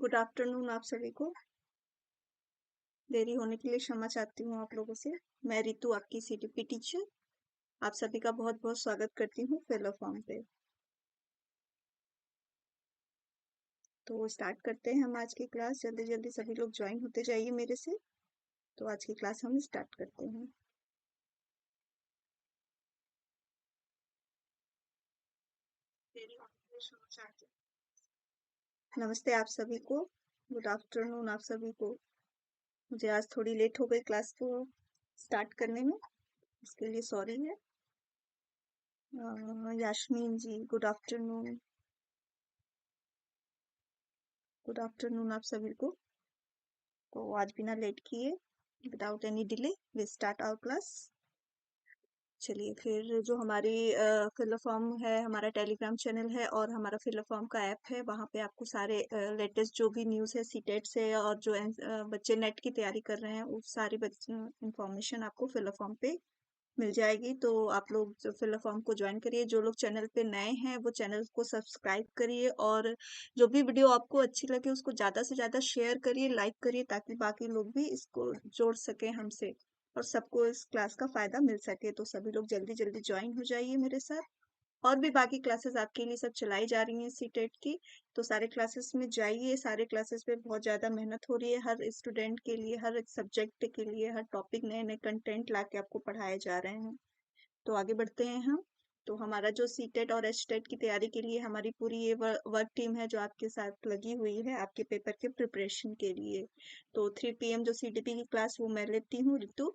Good afternoon आप सभी को। देरी होने के लिए क्षमा चाहती हूँ आप लोगों से। मैं रितु, आपकी सीटीपी टीचर, आप सभी का बहुत बहुत स्वागत करती हूँ फिलर फॉर्म पे। तो स्टार्ट करते हैं हम आज की क्लास। जल्दी जल्दी सभी लोग ज्वाइन होते जाइए मेरे से। तो आज की क्लास हम स्टार्ट करते हैं। देरी होने के लिए क्षमा चाहती हूँ। नमस्ते आप सभी को। गुड आफ्टरनून आप सभी को। मुझे आज थोड़ी लेट हो गई क्लास को स्टार्ट करने में, इसके लिए सॉरी है। Yasmin ji good afternoon. Good afternoon आप सभी को। तो आज बिना लेट किए, without any delay, we start our class. चलिए फिर, जो हमारी फिलर फॉर्म है, हमारा टेलीग्राम चैनल है और हमारा फिलर फॉर्म का ऐप है, वहाँ पे आपको सारे लेटेस्ट जो भी न्यूज़ है सीटेट से और जो बच्चे नेट की तैयारी कर रहे हैं, वो सारी इंफॉर्मेशन आपको फिलर फॉर्म पे मिल जाएगी। तो आप लोग जो फिलर फॉर्म को ज्वाइन करिए। जो लोग चैनल पे नए हैं वो चैनल को सब्सक्राइब करिए, और जो भी वीडियो आपको अच्छी लगे उसको ज़्यादा से ज़्यादा शेयर करिए, लाइक करिए, ताकि बाकी लोग भी इसको जोड़ सकें हमसे और सबको इस क्लास का फायदा मिल सके। तो सभी लोग जल्दी जल्दी ज्वाइन हो जाइए मेरे साथ। और भी बाकी क्लासेस आपके लिए सब चलाई जा रही हैं सीटेट की। तो सारे क्लासेस में जाइए। सारे क्लासेस पे बहुत ज़्यादा मेहनत हो रही है, हर स्टूडेंट के लिए, हर सब्जेक्ट के लिए, हर टॉपिक नए नए कंटेंट ला के आपको पढ़ाए जा रहे हैं। तो आगे बढ़ते हैं हम। तो हमारा जो सीटेट और एचटेट की तैयारी के लिए हमारी पूरी ये वर्क टीम है जो आपके साथ लगी हुई है आपके पेपर के प्रिपरेशन के लिए। तो 3 PM जो सीटीपी की क्लास वो मैं लेती हूँ, ऋतु।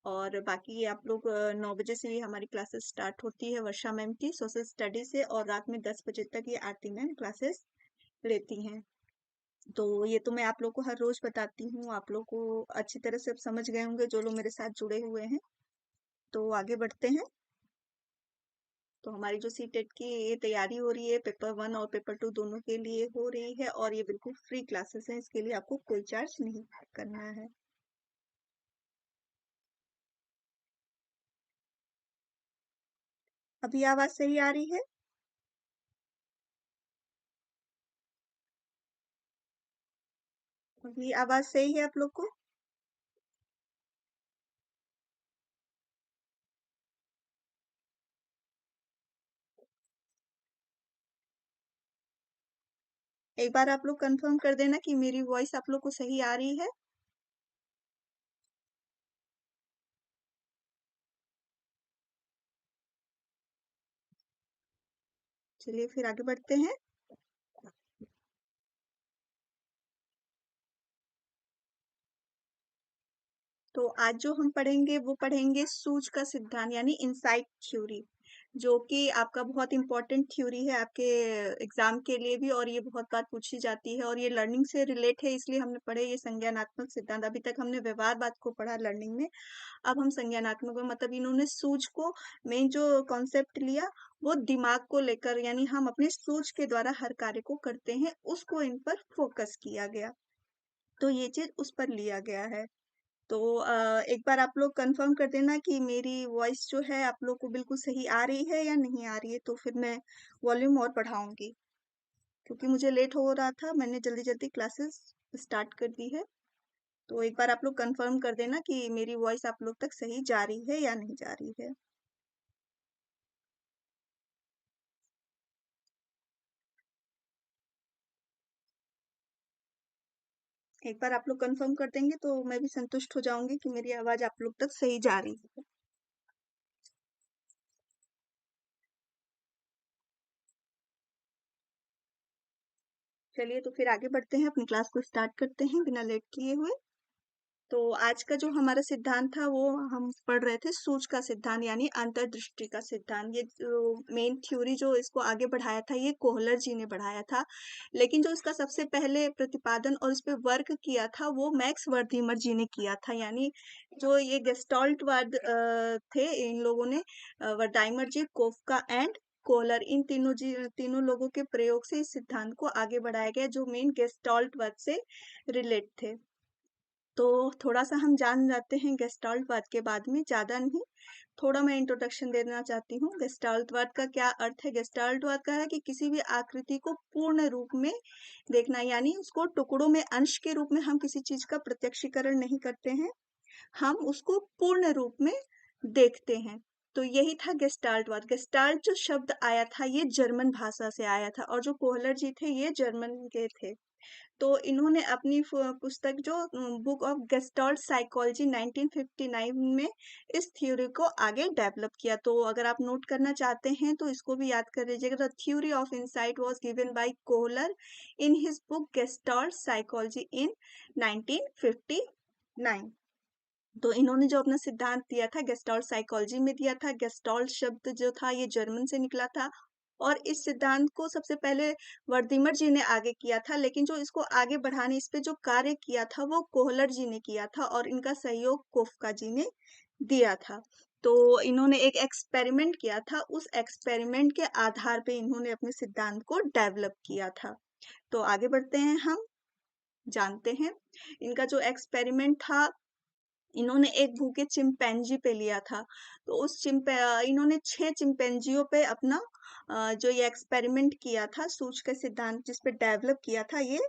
और बाकी आप लोग 9 बजे से ही हमारी क्लासेस स्टार्ट होती है वर्षा मैम की सोशल स्टडी से, और रात में 10 बजे तक ये आरती मैम क्लासेस लेती हैं। तो ये तो मैं आप लोग को हर रोज बताती हूँ, आप लोग को अच्छी तरह से अब समझ गए होंगे जो लोग मेरे साथ जुड़े हुए हैं। तो आगे बढ़ते हैं। तो हमारी जो सीटेट की ये तैयारी हो रही है, पेपर 1 और पेपर 2 दोनों के लिए हो रही है, और ये बिल्कुल फ्री क्लासेस हैं, इसके लिए आपको कोई चार्ज नहीं करना है। अभी आवाज सही आ रही है? अभी आवाज सही है आप लोग को? एक बार आप लोग कंफर्म कर देना कि मेरी वॉइस आप लोग को सही आ रही है। चलिए फिर आगे बढ़ते हैं। तो आज जो हम पढ़ेंगे वो पढ़ेंगे सूझ का सिद्धांत यानी इनसाइट थ्योरी, जो कि आपका बहुत इंपॉर्टेंट थ्योरी है आपके एग्जाम के लिए भी, और ये बहुत बार पूछी जाती है और ये लर्निंग से रिलेट है, इसलिए हमने पढ़े ये संज्ञानात्मक सिद्धांत। अभी तक हमने व्यवहारवाद को पढ़ा लर्निंग में, अब हम संज्ञानात्मक में, मतलब इन्होंने सूझ को मेन जो कॉन्सेप्ट लिया वो दिमाग को लेकर, यानी हम अपने सूझ के द्वारा हर कार्य को करते हैं, उसको इन पर फोकस किया गया। तो ये चीज उस पर लिया गया है। तो एक बार आप लोग कंफर्म कर देना कि मेरी वॉइस जो है आप लोग को बिल्कुल सही आ रही है या नहीं आ रही है, तो फिर मैं वॉल्यूम और बढ़ाऊंगी, क्योंकि मुझे लेट हो रहा था, मैंने जल्दी जल्दी क्लासेस स्टार्ट कर दी है। तो एक बार आप लोग कंफर्म कर देना कि मेरी वॉइस आप लोग तक सही जा रही है या नहीं जा रही है। एक बार आप लोग कंफर्म कर देंगे तो मैं भी संतुष्ट हो जाऊंगी कि मेरी आवाज आप लोग तक सही जा रही है। चलिए तो फिर आगे बढ़ते हैं, अपनी क्लास को स्टार्ट करते हैं बिना लेट किए हुए। तो आज का जो हमारा सिद्धांत था वो हम पढ़ रहे थे सूझ का सिद्धांत यानी अंतर्दृष्टि का सिद्धांत। ये जो मेन थ्योरी जो इसको आगे बढ़ाया था ये कोहलर जी ने बढ़ाया था, लेकिन जो इसका सबसे पहले प्रतिपादन और इस पे वर्क किया था वो मैक्स वर्दीमर जी ने किया था। यानी जो ये गेस्टाल्ट वाद थे, इन लोगों ने वर्दाइमर जी, कोफका एंड कोहलर, इन तीनों लोगों के प्रयोग से इस सिद्धांत को आगे बढ़ाया गया, जो मेन गेस्टाल्ट वाद से रिलेट थे। तो थोड़ा सा हम जान जाते हैं गेस्टाल्टवाद के बाद में, ज़्यादा नहीं, थोड़ा मैं इंट्रोडक्शन देना चाहती हूँ। गेस्टाल्टवाद का क्या अर्थ है? गेस्टाल्टवाद का है कि किसी भी आकृति को पूर्ण रूप में देखना, यानी उसको टुकड़ों में, अंश के रूप में हम किसी चीज का प्रत्यक्षीकरण नहीं करते हैं, हम उसको पूर्ण रूप में देखते हैं। तो यही था गेस्टाल्टवाद। गेस्टाल्ट जो शब्द आया था ये जर्मन भाषा से आया था, और जो कोहलर जी थे ये जर्मन के थे। तो इन्होंने अपनी पुस्तक जो बुक ऑफ गेस्टाल्ट साइकोलॉजी 1959 में इस थ्योरी को आगे डेवलप किया। तो अगर आप नोट करना चाहते हैं तो इसको भी याद कर लीजिएगा। The theory of insight was given by Kohler in his book gestalt psychology in 1959। तो इन्होंने जो अपना सिद्धांत दिया था गेस्टाल्ट साइकोलॉजी में दिया था। गेस्टाल्ट शब्द जो था ये जर्मन से निकला था, और इस सिद्धांत को सबसे पहले वर्दीमर जी ने आगे किया था, लेकिन जो इसको आगे बढ़ाने, इस पे जो कार्य किया था वो कोहलर जी ने किया था, और इनका सहयोग कोफका जी ने दिया था। तो इन्होंने एक एक्सपेरिमेंट किया था, उस एक्सपेरिमेंट के आधार पे इन्होंने अपने सिद्धांत को डेवलप किया था। तो आगे बढ़ते हैं, हम जानते हैं इनका जो एक्सपेरिमेंट था, इन्होंने एक भूखे चिंपैंजी पे लिया था। तो उस इन्होंने 6 चिंपैंजियों पे अपना जो ये एक्सपेरिमेंट किया था, सूच का सिद्धांत जिस पे डेवलप किया था, ये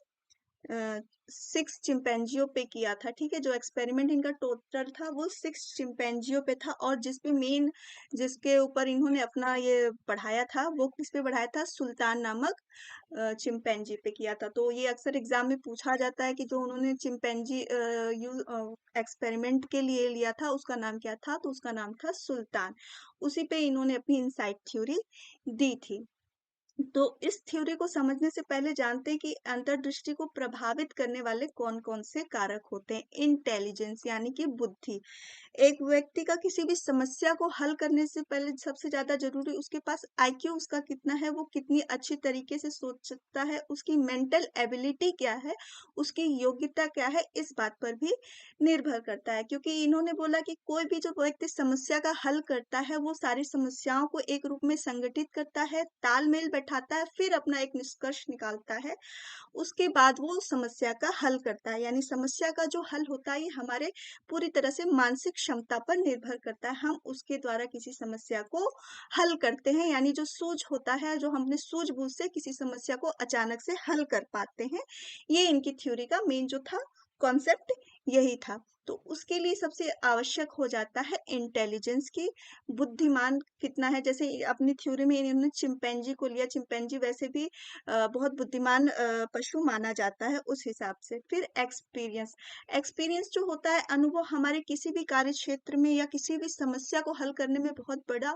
6 चिंपैंजियों पे किया था। ठीक है, जो एक्सपेरिमेंट इनका टोटल था वो 6 चिंपैंजियों पे था, और जिसपे मेन, जिसके ऊपर इन्होंने अपना ये पढ़ाया था, वो किस पे पढ़ाया था? सुल्तान नामक चिंपैंजी पे किया था। तो ये अक्सर एग्जाम में पूछा जाता है कि जो उन्होंने चिंपैंजी एक्सपेरिमेंट के लिए लिया था उसका नाम क्या था? तो उसका नाम था सुल्तान। उसी पे इन्होंने अपनी इनसाइट थ्योरी दी थी। तो इस थ्योरी को समझने से पहले जानते हैं कि अंतर्दृष्टि को प्रभावित करने वाले कौन कौन से कारक होते हैं। इंटेलिजेंस यानी कि बुद्धि। एक व्यक्ति का किसी भी समस्या को हल करने से पहले सबसे ज्यादा जरूरी उसके पास आईक्यू उसका कितना है, वो कितनी अच्छी तरीके से सोच सकता है, उसकी मेंटल एबिलिटी क्या है, उसकी योग्यता क्या है, इस बात पर भी निर्भर करता है। क्योंकि इन्होंने बोला कि कोई भी जो व्यक्ति समस्या का हल करता है वो सारी समस्याओं को एक रूप में संगठित करता है, तालमेल बैठाता है, फिर अपना एक निष्कर्ष निकालता है, उसके बाद वो समस्या का हल करता है। यानी समस्या का जो हल होता है ये हमारे पूरी तरह से मानसिक क्षमता पर निर्भर करता है, हम उसके द्वारा किसी समस्या को हल करते हैं। यानी जो सूझ होता है, जो हमने सूझबूझ से किसी समस्या को अचानक से हल कर पाते हैं, ये इनकी थ्योरी का मेन जो था कॉन्सेप्ट यही था। तो उसके लिए सबसे आवश्यक हो जाता है इंटेलिजेंस की, बुद्धिमान कितना है। जैसे अपनी थ्योरी में इन्होंने चिंपैंजी को लिया, चिंपैंजी वैसे भी बहुत बुद्धिमान पशु माना जाता है उस हिसाब से। फिर एक्सपीरियंस, एक्सपीरियंस जो होता है अनुभव, हमारे किसी भी कार्य क्षेत्र में या किसी भी समस्या को हल करने में बहुत बड़ा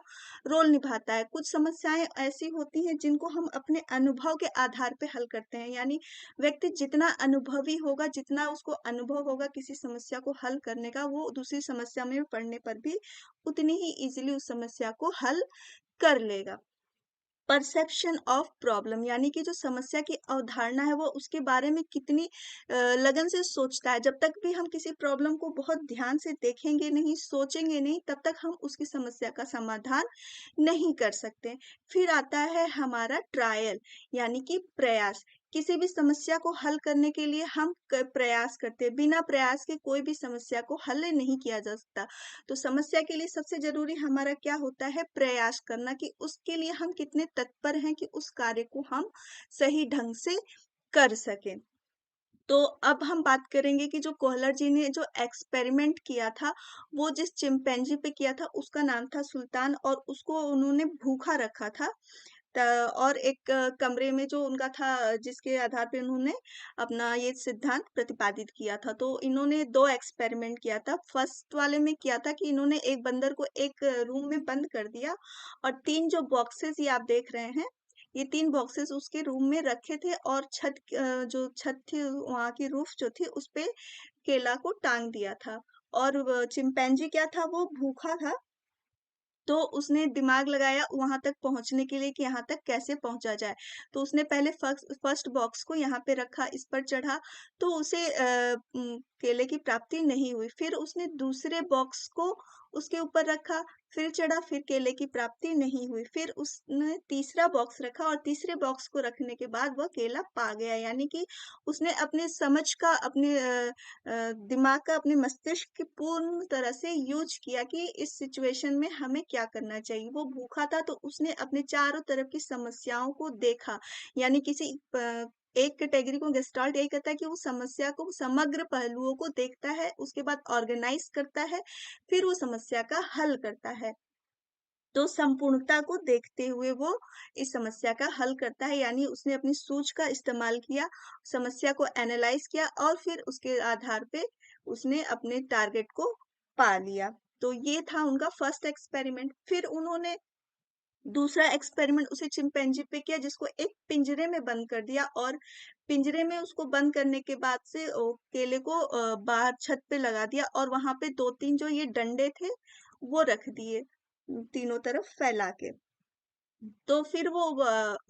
रोल निभाता है। कुछ समस्याएं ऐसी होती हैं जिनको हम अपने अनुभव के आधार पे हल करते हैं। यानी व्यक्ति जितना अनुभवी होगा, जितना उसको अनुभव होगा किसी समस्या को हल करने का, वो दूसरी समस्या में पड़ने पर भी उतनी ही इजीली उस समस्या को हल कर लेगा। परसेप्शन ऑफ प्रॉब्लम, यानी कि जो समस्या की अवधारणा है वो उसके बारे में कितनी लगन से सोचता है। जब तक भी हम किसी प्रॉब्लम को बहुत ध्यान से देखेंगे नहीं, सोचेंगे नहीं, तब तक हम उसकी समस्या का समाधान नहीं कर सकते। फिर आता है हमारा ट्रायल, यानी कि प्रयास। किसी भी समस्या को हल करने के लिए हम प्रयास करते हैं, बिना प्रयास के कोई भी समस्या को हल नहीं किया जा सकता। तो समस्या के लिए सबसे जरूरी हमारा क्या होता है? प्रयास करना, कि उसके लिए हम कितने तत्पर हैं कि उस कार्य को हम सही ढंग से कर सकें। तो अब हम बात करेंगे कि जो कोहलर जी ने जो एक्सपेरिमेंट किया था, वो जिस चिंपैंजी पे किया था उसका नाम था सुल्तान, और उसको उन्होंने भूखा रखा था। और एक कमरे में जो उनका था, जिसके आधार पे उन्होंने अपना ये सिद्धांत प्रतिपादित किया था। तो इन्होंने 2 एक्सपेरिमेंट किया था। फर्स्ट वाले में किया था कि इन्होंने एक बंदर को एक रूम में बंद कर दिया, और 3 जो बॉक्सेस ये आप देख रहे हैं, ये 3 बॉक्सेस उसके रूम में रखे थे, और जो छत थी वहाँ की रूफ जो थी उस पे केला को टांग दिया था। और चिंपैंजी क्या था, वो भूखा था। तो उसने दिमाग लगाया वहां तक पहुंचने के लिए कि यहाँ तक कैसे पहुंचा जाए। तो उसने पहले फर्स्ट बॉक्स को यहाँ पे रखा, इस पर चढ़ा, तो उसे केले की प्राप्ति नहीं हुई। फिर उसने दूसरे बॉक्स को उसके ऊपर रखा, फिर चढ़ा, फिर केले की प्राप्ति नहीं हुई। फिर उसने तीसरा बॉक्स रखा और तीसरे बॉक्स को रखने के बाद वह केला पा गया। यानी कि उसने अपने समझ का, अपने दिमाग का, अपने मस्तिष्क की पूर्ण तरह से यूज किया कि इस सिचुएशन में हमें क्या करना चाहिए। वो भूखा था तो उसने अपने चारों तरफ की समस्याओं को देखा। यानी किसी एक कैटेगरी को गेस्टाल्ट यही कहता है कि वो समस्या को, समग्र पहलुओं को देखता है, उसके बाद ऑर्गेनाइज करता है, फिर वो समस्या का हल करता है। तो संपूर्णता को देखते हुए वो इस समस्या का हल करता है। यानी उसने अपनी सूझ का इस्तेमाल किया, समस्या को एनालाइज किया और फिर उसके आधार पे उसने अपने टारगेट को पा लिया। तो ये था उनका फर्स्ट एक्सपेरिमेंट। फिर उन्होंने दूसरा एक्सपेरिमेंट उसे चिंपैंजी पे किया, जिसको एक पिंजरे में बंद कर दिया और पिंजरे में उसको बंद करने के बाद से केले को बाहर छत पे लगा दिया और वहां पे दो तीन जो ये डंडे थे वो रख दिए तीनों तरफ फैला के। तो फिर वो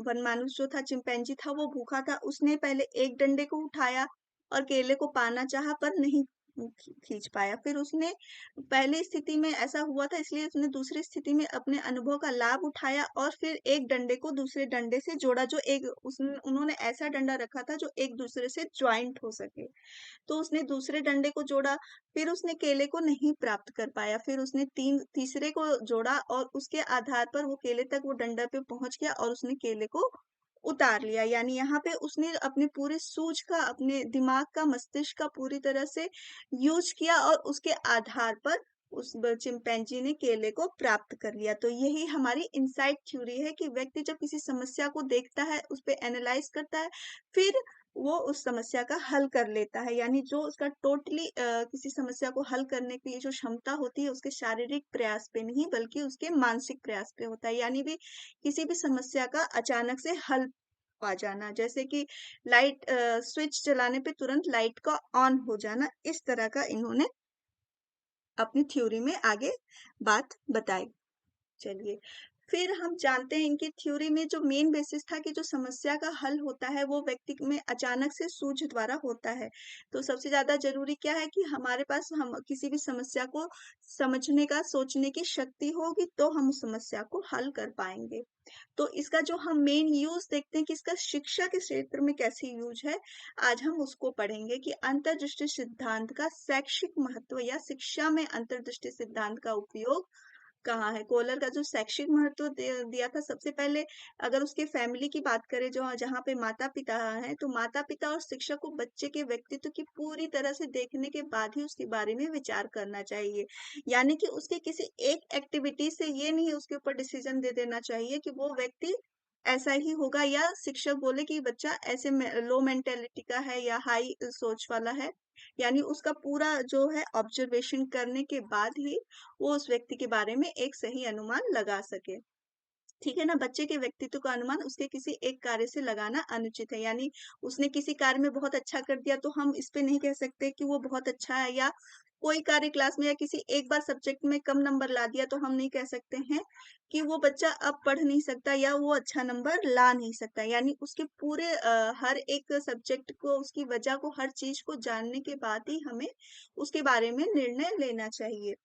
वनमानुष जो था, चिंपैंजी था, वो भूखा था। उसने पहले एक डंडे को उठाया और केले को पाना चाहा पर नहीं खींच पाया। फिर उसने पहली स्थिति में ऐसा हुआ था, इसलिए उसने दूसरी स्थिति में अपने अनुभव का लाभ उठाया और फिर एक डंडे को दूसरे डंडे से जोड़ा, जो एक उन्होंने ऐसा डंडा रखा था जो एक दूसरे से ज्वाइंट हो सके। तो उसने दूसरे डंडे को जोड़ा, फिर उसने केले को नहीं प्राप्त कर पाया। फिर उसने तीसरे को जोड़ा और उसके आधार पर वो केले तक वो डंडा पे पहुंच गया और उसने केले को उतार लिया। यानी यहाँ पे उसने अपने पूरे सूझ का, अपने दिमाग का, मस्तिष्क का पूरी तरह से यूज किया और उसके आधार पर उस चिंपैंजी ने केले को प्राप्त कर लिया। तो यही हमारी इनसाइट थ्योरी है कि व्यक्ति जब किसी समस्या को देखता है, उस पे एनालाइज करता है, फिर वो उस समस्या का हल कर लेता है। यानी जो उसका टोटली किसी समस्या को हल करने की जो क्षमता होती है, उसके शारीरिक प्रयास पे नहीं बल्कि उसके मानसिक प्रयास पे होता है। यानी भी किसी भी समस्या का अचानक से हल पा जाना, जैसे कि लाइट स्विच चलाने पे तुरंत लाइट का ऑन हो जाना, इस तरह का इन्होंने अपनी थ्योरी में आगे बात बताई। चलिए, फिर हम जानते हैं इनकी थ्योरी में जो मेन बेसिस था कि जो समस्या का हल होता है वो व्यक्ति में अचानक से सूझ द्वारा होता है। तो सबसे ज्यादा जरूरी क्या है कि हमारे पास, हम किसी भी समस्या को समझने का, सोचने की शक्ति होगी तो हम उस समस्या को हल कर पाएंगे। तो इसका जो हम मेन यूज देखते हैं कि इसका शिक्षा के क्षेत्र में कैसे यूज है, आज हम उसको पढ़ेंगे कि अंतर्दृष्टि सिद्धांत का शैक्षिक महत्व या शिक्षा में अंतर्दृष्टि सिद्धांत का उपयोग कहाँ है। कोलर का जो शैक्षिक महत्व दिया था, सबसे पहले अगर उसके फैमिली की बात करें, जो जहाँ पे माता पिता हैं, तो माता पिता और शिक्षक को बच्चे के व्यक्तित्व की पूरी तरह से देखने के बाद ही उसके बारे में विचार करना चाहिए। यानी कि उसके किसी एक एक्टिविटी से ये नहीं उसके ऊपर डिसीजन दे देना चाहिए कि वो व्यक्ति ऐसा ही होगा, या शिक्षक बोले कि बच्चा ऐसे लो मेंटेलिटी का है या हाई सोच वाला है। यानी उसका पूरा जो है ऑब्जर्वेशन करने के बाद ही वो उस व्यक्ति के बारे में एक सही अनुमान लगा सके। ठीक है ना। बच्चे के व्यक्तित्व का अनुमान उसके किसी एक कार्य से लगाना अनुचित है। यानी उसने किसी कार्य में बहुत अच्छा कर दिया तो हम इस पे नहीं कह सकते कि वो बहुत अच्छा है, या कोई कार्य क्लास में या किसी एक बार सब्जेक्ट में कम नंबर ला दिया तो हम नहीं कह सकते हैं कि वो बच्चा अब पढ़ नहीं सकता या वो अच्छा नंबर ला नहीं सकता। यानी उसके पूरे हर एक सब्जेक्ट को, उसकी वजह को, हर चीज को जानने के बाद ही हमें उसके बारे में निर्णय लेना चाहिए।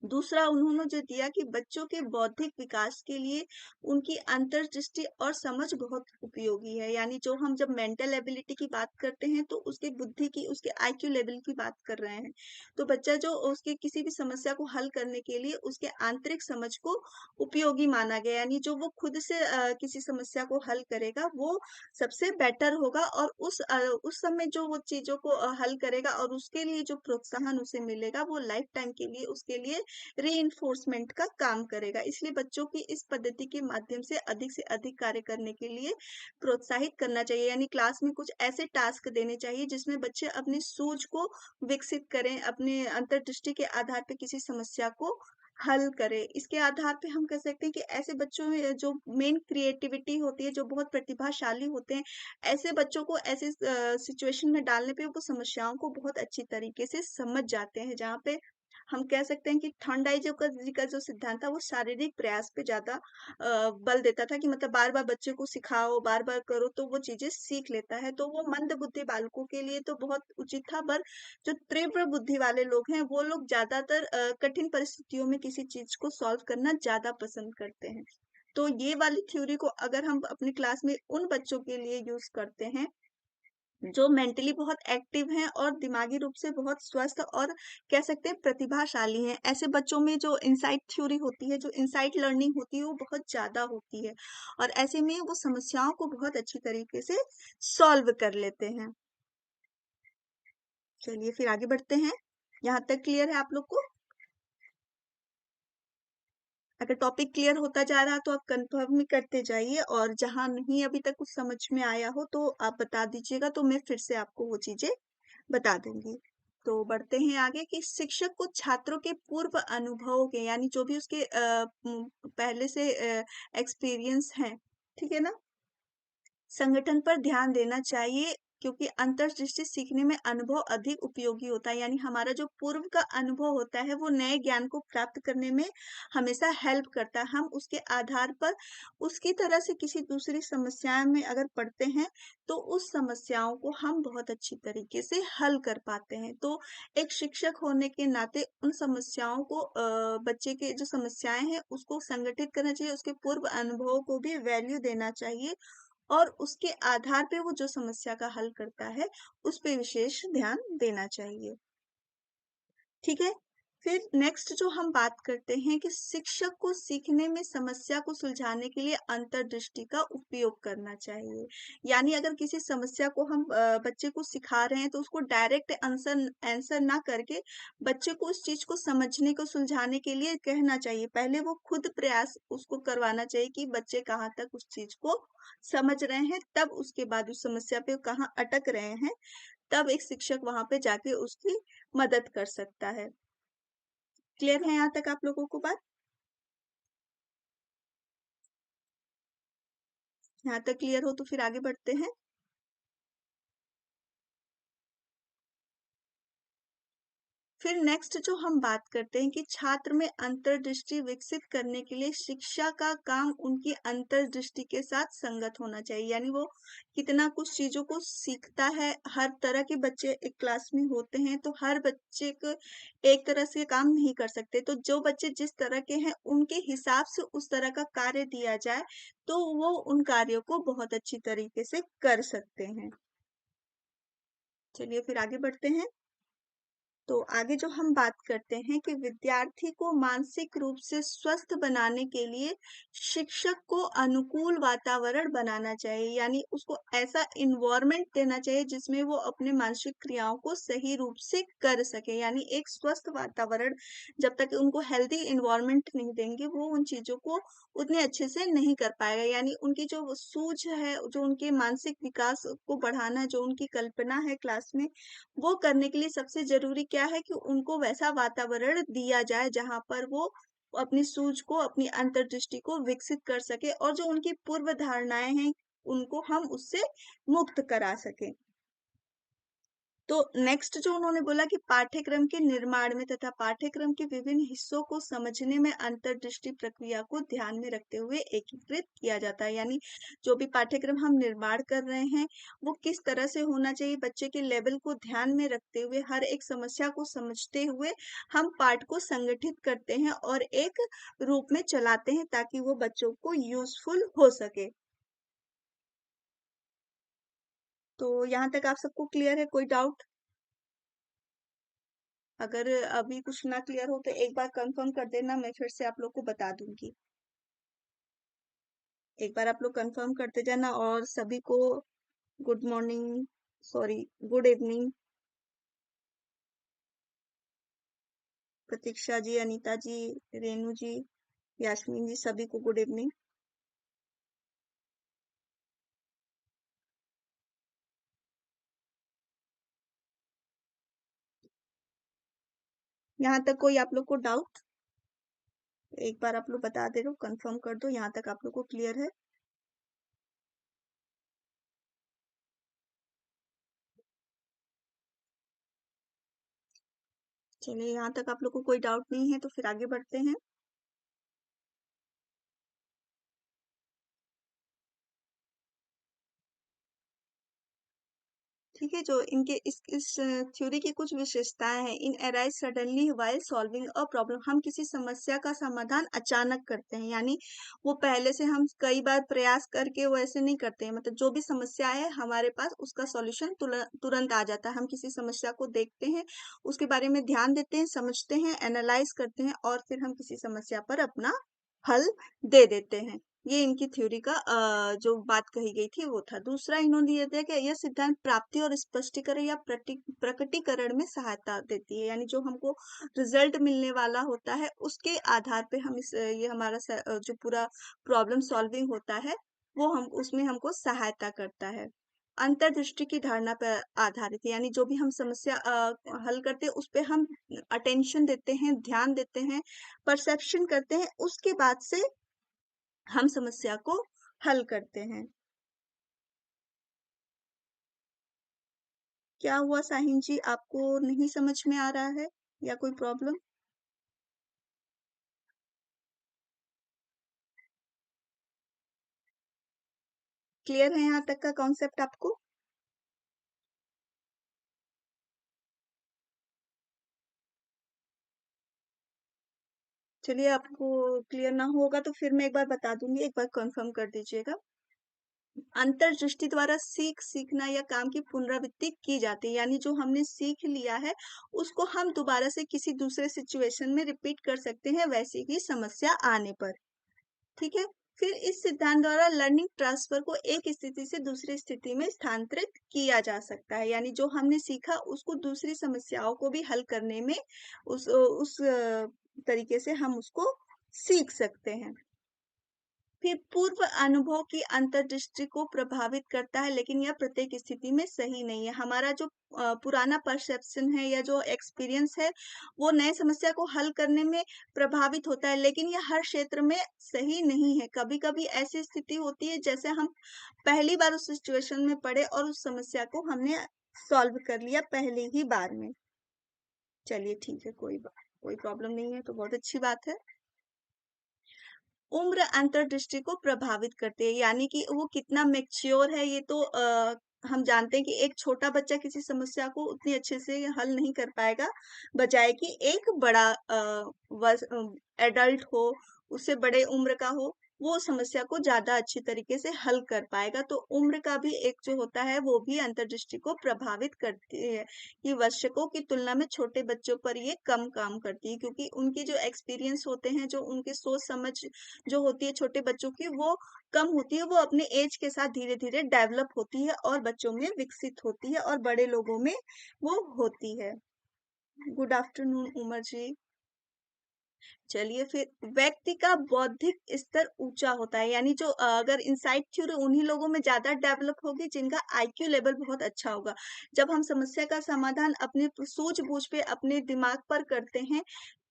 दूसरा उन्होंने जो दिया कि बच्चों के बौद्धिक विकास के लिए उनकी अंतर्दृष्टि और समझ बहुत उपयोगी है। यानी जो हम जब मेंटल एबिलिटी की बात करते हैं तो उसके बुद्धि की, उसके आईक्यू लेवल की बात कर रहे हैं। तो बच्चा जो उसके किसी भी समस्या को हल करने के लिए उसके आंतरिक समझ को उपयोगी माना गया। यानी जो वो खुद से किसी समस्या को हल करेगा वो सबसे बेटर होगा, और उस समय जो वो चीजों को हल करेगा और उसके लिए जो प्रोत्साहन उसे मिलेगा वो लाइफ टाइम के लिए उसके लिए रीइंफोर्समेंट का काम करेगा। इसलिए बच्चों की इस पद्धति के माध्यम से अधिक कार्य करने के लिए प्रोत्साहित करना चाहिए। यानी क्लास में कुछ ऐसे टास्क देने चाहिए जिसमें बच्चे अपनी सूझ को विकसित करें, अपने अंतर्दृष्टि के आधार पर किसी समस्या को हल करें। इसके आधार पे हम कह सकते हैं कि ऐसे बच्चों में जो मेन क्रिएटिविटी होती है, जो बहुत प्रतिभाशाली होते हैं, ऐसे बच्चों को ऐसे सिचुएशन में डालने पे वो समस्याओं को बहुत अच्छी तरीके से समझ जाते हैं, जहाँ पे हम कह सकते हैं कि थॉर्नडाइक जी का जो सिद्धांत था वो शारीरिक प्रयास पे ज्यादा बल देता था कि मतलब बार बार बच्चे को सिखाओ, बार बार करो तो वो चीजें सीख लेता है। तो वो मंद बुद्धि बालकों के लिए तो बहुत उचित था, पर जो तीव्र बुद्धि वाले लोग हैं वो लोग ज्यादातर कठिन परिस्थितियों में किसी चीज को सॉल्व करना ज्यादा पसंद करते हैं। तो ये वाली थ्योरी को अगर हम अपनी क्लास में उन बच्चों के लिए यूज करते हैं जो मेंटली बहुत एक्टिव हैं और दिमागी रूप से बहुत स्वस्थ और कह सकते हैं प्रतिभाशाली हैं, ऐसे बच्चों में जो इनसाइट थ्योरी होती है, जो इनसाइट लर्निंग होती है वो बहुत ज्यादा होती है, और ऐसे में वो समस्याओं को बहुत अच्छी तरीके से सॉल्व कर लेते हैं। चलिए फिर आगे बढ़ते हैं। यहाँ तक क्लियर है आप लोग को? अगर टॉपिक क्लियर होता जा रहा तो आप कंफर्म करते जाइए, और जहां नहीं अभी तक कुछ समझ में आया हो तो आप बता दीजिएगा, तो मैं फिर से आपको वो चीजें बता दूंगी। तो बढ़ते हैं आगे कि शिक्षक को छात्रों के पूर्व अनुभवों के, यानी जो भी उसके पहले से एक्सपीरियंस है, ठीक है ना, संगठन पर ध्यान देना चाहिए, क्योंकि अंतर्दृष्टि सीखने में अनुभव अधिक उपयोगी होता है। यानी हमारा जो पूर्व का अनुभव होता है वो नए ज्ञान को प्राप्त करने में हमेशा हेल्प करता है। हम उसके आधार पर उसकी तरह से किसी दूसरी समस्या में अगर पढ़ते हैं तो उस समस्याओं को हम बहुत अच्छी तरीके से हल कर पाते हैं। तो एक शिक्षक होने के नाते उन समस्याओं को बच्चे के जो समस्याएं हैं उसको संगठित करना चाहिए, उसके पूर्व अनुभवों को भी वैल्यू देना चाहिए, और उसके आधार पे वो जो समस्या का हल करता है उस पे विशेष ध्यान देना चाहिए। ठीक है। फिर नेक्स्ट जो हम बात करते हैं कि शिक्षक को सीखने में समस्या को सुलझाने के लिए अंतर्दृष्टि का उपयोग करना चाहिए। यानी अगर किसी समस्या को हम बच्चे को सिखा रहे हैं तो उसको डायरेक्ट आंसर आंसर ना करके बच्चे को उस चीज को समझने को सुलझाने के लिए कहना चाहिए। पहले वो खुद प्रयास उसको करवाना चाहिए कि बच्चे कहाँ तक उस चीज को समझ रहे हैं, तब उसके बाद उस समस्या पे कहाँ अटक रहे हैं, तब एक शिक्षक वहां पे जाके उसकी मदद कर सकता है। क्लियर है यहाँ तक आप लोगों को बात? यहाँ तक क्लियर हो तो फिर आगे बढ़ते हैं। फिर नेक्स्ट जो हम बात करते हैं कि छात्र में अंतर्दृष्टि विकसित करने के लिए शिक्षा का काम उनकी अंतर्दृष्टि के साथ संगत होना चाहिए। यानी वो कितना कुछ चीजों को सीखता है। हर तरह के बच्चे एक क्लास में होते हैं तो हर बच्चे को एक तरह से काम नहीं कर सकते, तो जो बच्चे जिस तरह के हैं उनके हिसाब से उस तरह का कार्य दिया जाए तो वो उन कार्यों को बहुत अच्छी तरीके से कर सकते हैं। चलिए फिर आगे बढ़ते हैं। तो आगे जो हम बात करते हैं कि विद्यार्थी को मानसिक रूप से स्वस्थ बनाने के लिए शिक्षक को अनुकूल वातावरण बनाना चाहिए। यानी उसको ऐसा इन्वायरमेंट देना चाहिए जिसमें वो अपने मानसिक क्रियाओं को सही रूप से कर सके। यानी एक स्वस्थ वातावरण, जब तक उनको हेल्दी इन्वायरमेंट नहीं देंगे वो उन चीजों को उतने अच्छे से नहीं कर पाएगा। यानी उनकी जो सूझ है, जो उनके मानसिक विकास को बढ़ाना है, जो उनकी कल्पना है क्लास में, वो करने के लिए सबसे जरूरी क्या है कि उनको वैसा वातावरण दिया जाए जहां पर वो अपनी सूझ को, अपनी अंतर्दृष्टि को विकसित कर सके, और जो उनकी पूर्व धारणाएं हैं उनको हम उससे मुक्त करा सके। तो नेक्स्ट जो उन्होंने बोला कि पाठ्यक्रम के निर्माण में तथा पाठ्यक्रम के विभिन्न हिस्सों को समझने में अंतर्दृष्टि प्रक्रिया को ध्यान में रखते हुए एकीकृत किया जाता है। यानी जो भी पाठ्यक्रम हम निर्माण कर रहे हैं वो किस तरह से होना चाहिए, बच्चे के लेवल को ध्यान में रखते हुए, हर एक समस्या को समझते हुए हम पाठ को संगठित करते हैं और एक रूप में चलाते हैं ताकि वो बच्चों को यूजफुल हो सके। तो यहाँ तक आप सबको क्लियर है? कोई डाउट? अगर अभी कुछ ना क्लियर हो तो एक बार कंफर्म कर देना, मैं फिर से आप लोग को बता दूंगी। एक बार आप लोग कंफर्म करते जाना। और सभी को good morning, sorry good evening. Prateeksha ji, Anita ji, Renu ji, Yasmeen ji, सभी को गुड इवनिंग। यहाँ तक कोई आप लोग को डाउट? एक बार आप लोग बता दे रहे हो, कंफर्म कर दो यहाँ तक आप लोग को क्लियर है। चलिए, यहाँ तक आप लोग को कोई डाउट नहीं है तो फिर आगे बढ़ते हैं। ठीक है, जो इनके इस थ्योरी की कुछ विशेषताएं हैं। इन arise suddenly while solving a problem. हम किसी समस्या का समाधान अचानक करते हैं, यानी वो पहले से हम कई बार प्रयास करके वो ऐसे नहीं करते हैं। मतलब जो भी समस्या है हमारे पास, उसका सॉल्यूशन तुरंत आ जाता है। हम किसी समस्या को देखते हैं, उसके बारे में ध्यान देते हैं, समझते हैं, एनालाइज करते हैं और फिर हम किसी समस्या पर अपना हल दे देते हैं। ये इनकी थ्योरी का जो बात कही गई थी वो था। दूसरा इन्होंने दिया था कि यह सिद्धांत प्राप्ति और स्पष्टीकरण या प्रकटीकरण में सहायता देती है, यानी जो हमको रिजल्ट मिलने वाला होता है उसके आधार पे हम ये हमारा जो पूरा प्रॉब्लम सॉल्विंग होता है वो हम उसमें हमको सहायता करता है। अंतर्दृष्टि की धारणा पर आधारित है, यानी जो भी हम समस्या हल करते हैं उस पे हम अटेंशन देते हैं, ध्यान देते हैं, परसेप्शन करते हैं, उसके बाद से हम समस्या को हल करते हैं। क्या हुआ साहिन जी, आपको नहीं समझ में आ रहा है या कोई प्रॉब्लम? क्लियर है यहाँ तक का कॉन्सेप्ट आपको? चलिए, आपको क्लियर ना होगा तो फिर मैं एक बार बता दूंगी, एक बार कंफर्म कर दीजिएगा। अंतर्दृष्टि द्वारा सीखना या काम की पुनरावृत्ति की जाती है, यानी जो हमने सीख लिया है उसको हम दोबारा से किसी दूसरे सिचुएशन में रिपीट कर सकते हैं वैसी ही समस्या आने पर। ठीक है। फिर इस सिद्धांत द्वारा लर्निंग ट्रांसफर को एक स्थिति से दूसरी स्थिति में स्थानांतरित किया जा सकता है, यानी जो हमने सीखा उसको दूसरी समस्याओं को भी हल करने में उस तरीके से हम उसको सीख सकते हैं। फिर पूर्व अनुभव की अंतर्दृष्टि को प्रभावित करता है, लेकिन यह प्रत्येक स्थिति में सही नहीं है। हमारा जो पुराना परसेप्शन है या जो एक्सपीरियंस है वो नए समस्या को हल करने में प्रभावित होता है, लेकिन यह हर क्षेत्र में सही नहीं है। कभी कभी ऐसी स्थिति होती है जैसे हम पहली बार उस सिचुएशन में पड़े और उस समस्या को हमने सॉल्व कर लिया पहली ही बार में। चलिए ठीक है, कोई प्रॉब्लम नहीं है तो बहुत अच्छी बात है। उम्र अंतर्दृष्टि को प्रभावित करती है, यानी कि वो कितना मैच्योर है ये तो हम जानते हैं कि एक छोटा बच्चा किसी समस्या को उतनी अच्छे से हल नहीं कर पाएगा, बजाय कि एक बड़ा एडल्ट हो, उससे बड़े उम्र का हो, वो समस्या को ज्यादा अच्छी तरीके से हल कर पाएगा। तो उम्र का भी एक जो होता है वो भी अंतर्दृष्टि को प्रभावित करती है, कि वर्षकों की तुलना में छोटे बच्चों पर ये कम काम करती है, क्योंकि उनके जो एक्सपीरियंस होते हैं, जो उनके सोच समझ जो होती है छोटे बच्चों की, वो कम होती है। वो अपने एज के साथ धीरे धीरे डेवलप होती है और बच्चों में विकसित होती है और बड़े लोगों में वो होती है। गुड आफ्टरनून उमर जी। चलिए, फिर व्यक्ति का बौद्धिक स्तर ऊंचा होता है, यानी जो अगर इनसाइट थ्योरी उन्हीं लोगों में ज्यादा डेवलप होगी जिनका आईक्यू लेवल बहुत अच्छा होगा। जब हम समस्या का समाधान अपने सूझबूझ पे अपने दिमाग पर करते हैं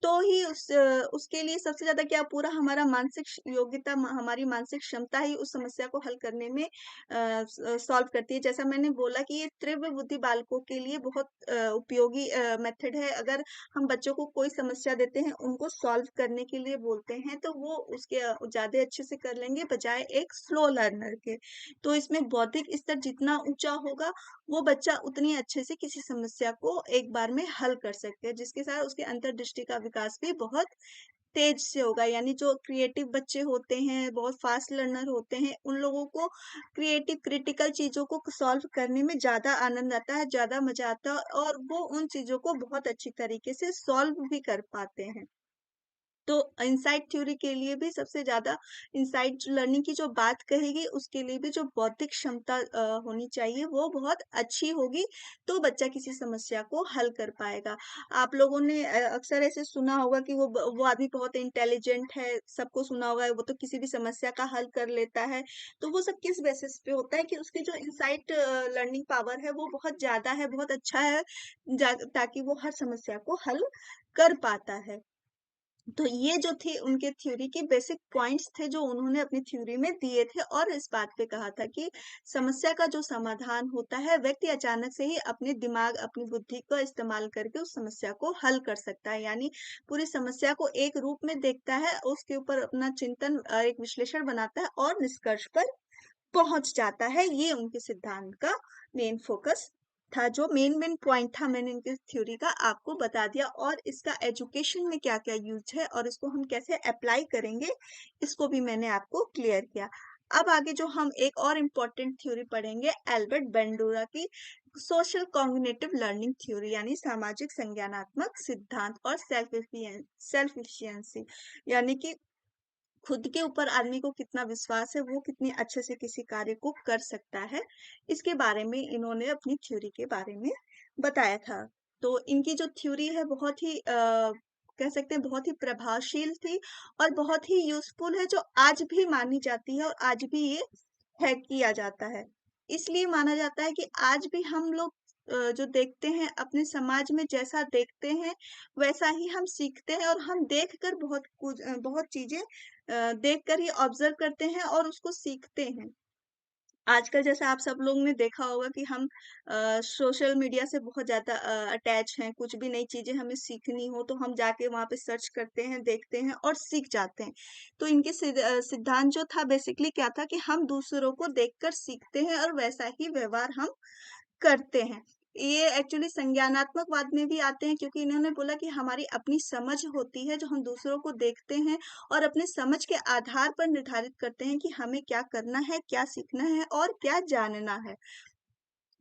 तो ही उसके लिए सबसे ज्यादा क्या, पूरा हमारा मानसिक योग्यता, हमारी मानसिक क्षमता ही उस समस्या को हल करने में सॉल्व करती है। जैसा मैंने बोला कि ये तीव्र बुद्धि बालकों के लिए बहुत उपयोगी मेथड है। अगर हम बच्चों को कोई समस्या देते हैं, उनको सॉल्व करने के लिए बोलते हैं, तो वो उसके ज्यादा अच्छे से कर लेंगे बजाय एक स्लो लर्नर के। तो इसमें बौद्धिक स्तर जितना ऊंचा होगा, वो बच्चा उतनी अच्छे से किसी समस्या को एक बार में हल कर सकते हैं, जिसके साथ उसके अंतर्दृष्टि का विकास भी बहुत तेज से होगा। यानी जो क्रिएटिव बच्चे होते हैं, बहुत फास्ट लर्नर होते हैं, उन लोगों को क्रिएटिव क्रिटिकल चीजों को सॉल्व करने में ज्यादा आनंद आता है, ज्यादा मजा आता है और वो उन चीजों को बहुत अच्छी तरीके से सॉल्व भी कर पाते हैं। तो इनसाइट थ्योरी के लिए भी सबसे ज्यादा इनसाइट लर्निंग की जो बात कहेगी, उसके लिए भी जो बौद्धिक क्षमता होनी चाहिए वो बहुत अच्छी होगी, तो बच्चा किसी समस्या को हल कर पाएगा। आप लोगों ने अक्सर ऐसे सुना होगा कि वो आदमी बहुत इंटेलिजेंट है, सबको सुना होगा वो तो किसी भी समस्या का हल कर लेता है। तो वो सब किस बेसिस पे होता है कि उसकी जो इनसाइट लर्निंग पावर है वो बहुत ज्यादा है, बहुत अच्छा है, ताकि वो हर समस्या को हल कर पाता है। तो ये जो थे उनके थ्योरी के बेसिक पॉइंट्स थे जो उन्होंने अपनी थ्योरी में दिए थे, और इस बात पे कहा था कि समस्या का जो समाधान होता है, व्यक्ति अचानक से ही अपने दिमाग, अपनी बुद्धि का इस्तेमाल करके उस समस्या को हल कर सकता है। यानी पूरी समस्या को एक रूप में देखता है, उसके ऊपर अपना चिंतन, एक विश्लेषण बनाता है और निष्कर्ष पर पहुंच जाता है। ये उनके सिद्धांत का मेन फोकस था, जो मेन मेन पॉइंट था मैंने इनके थ्योरी का आपको बता दिया। और इसका एजुकेशन में क्या क्या यूज है और इसको हम कैसे अप्लाई करेंगे, इसको भी मैंने आपको क्लियर किया। अब आगे जो हम एक और इम्पोर्टेंट थ्योरी पढ़ेंगे, एल्बर्ट बेंडोरा की सोशल कॉग्निटिव लर्निंग थ्योरी, यानी सामाजिक संज्ञानात्मक सिद्धांत और सेल्फ एफिशिएंसी, यानी कि खुद के ऊपर आदमी को कितना विश्वास है, वो कितनी अच्छे से किसी कार्य को कर सकता है, इसके बारे में इन्होंने अपनी थ्योरी के बारे में बताया था। तो इनकी जो थ्योरी है बहुत ही कह सकते हैं बहुत ही प्रभावशील थी और बहुत ही यूजफुल है, जो आज भी मानी जाती है और आज भी ये है किया जाता है। इसलिए माना जाता है कि आज भी हम लोग जो देखते हैं अपने समाज में, जैसा देखते हैं वैसा ही हम सीखते हैं, और हम देखकर बहुत चीजें देखकर ही ऑब्जर्व करते हैं और उसको सीखते हैं। आजकल जैसा आप सब लोग ने देखा होगा कि हम सोशल मीडिया से बहुत ज्यादा अटैच हैं। कुछ भी नई चीजें हमें सीखनी हो तो हम जाके वहां पे सर्च करते हैं, देखते हैं और सीख जाते हैं। तो इनके सिद्धांत जो था बेसिकली क्या था कि हम दूसरों को देखकर सीखते हैं और वैसा ही व्यवहार हम करते हैं। ये एक्चुअली संज्ञानात्मकवाद में भी आते हैं, क्योंकि इन्होंने बोला कि हमारी अपनी समझ होती है जो हम दूसरों को देखते हैं और अपने समझ के आधार पर निर्धारित करते हैं कि हमें क्या करना है, क्या सीखना है और क्या जानना है।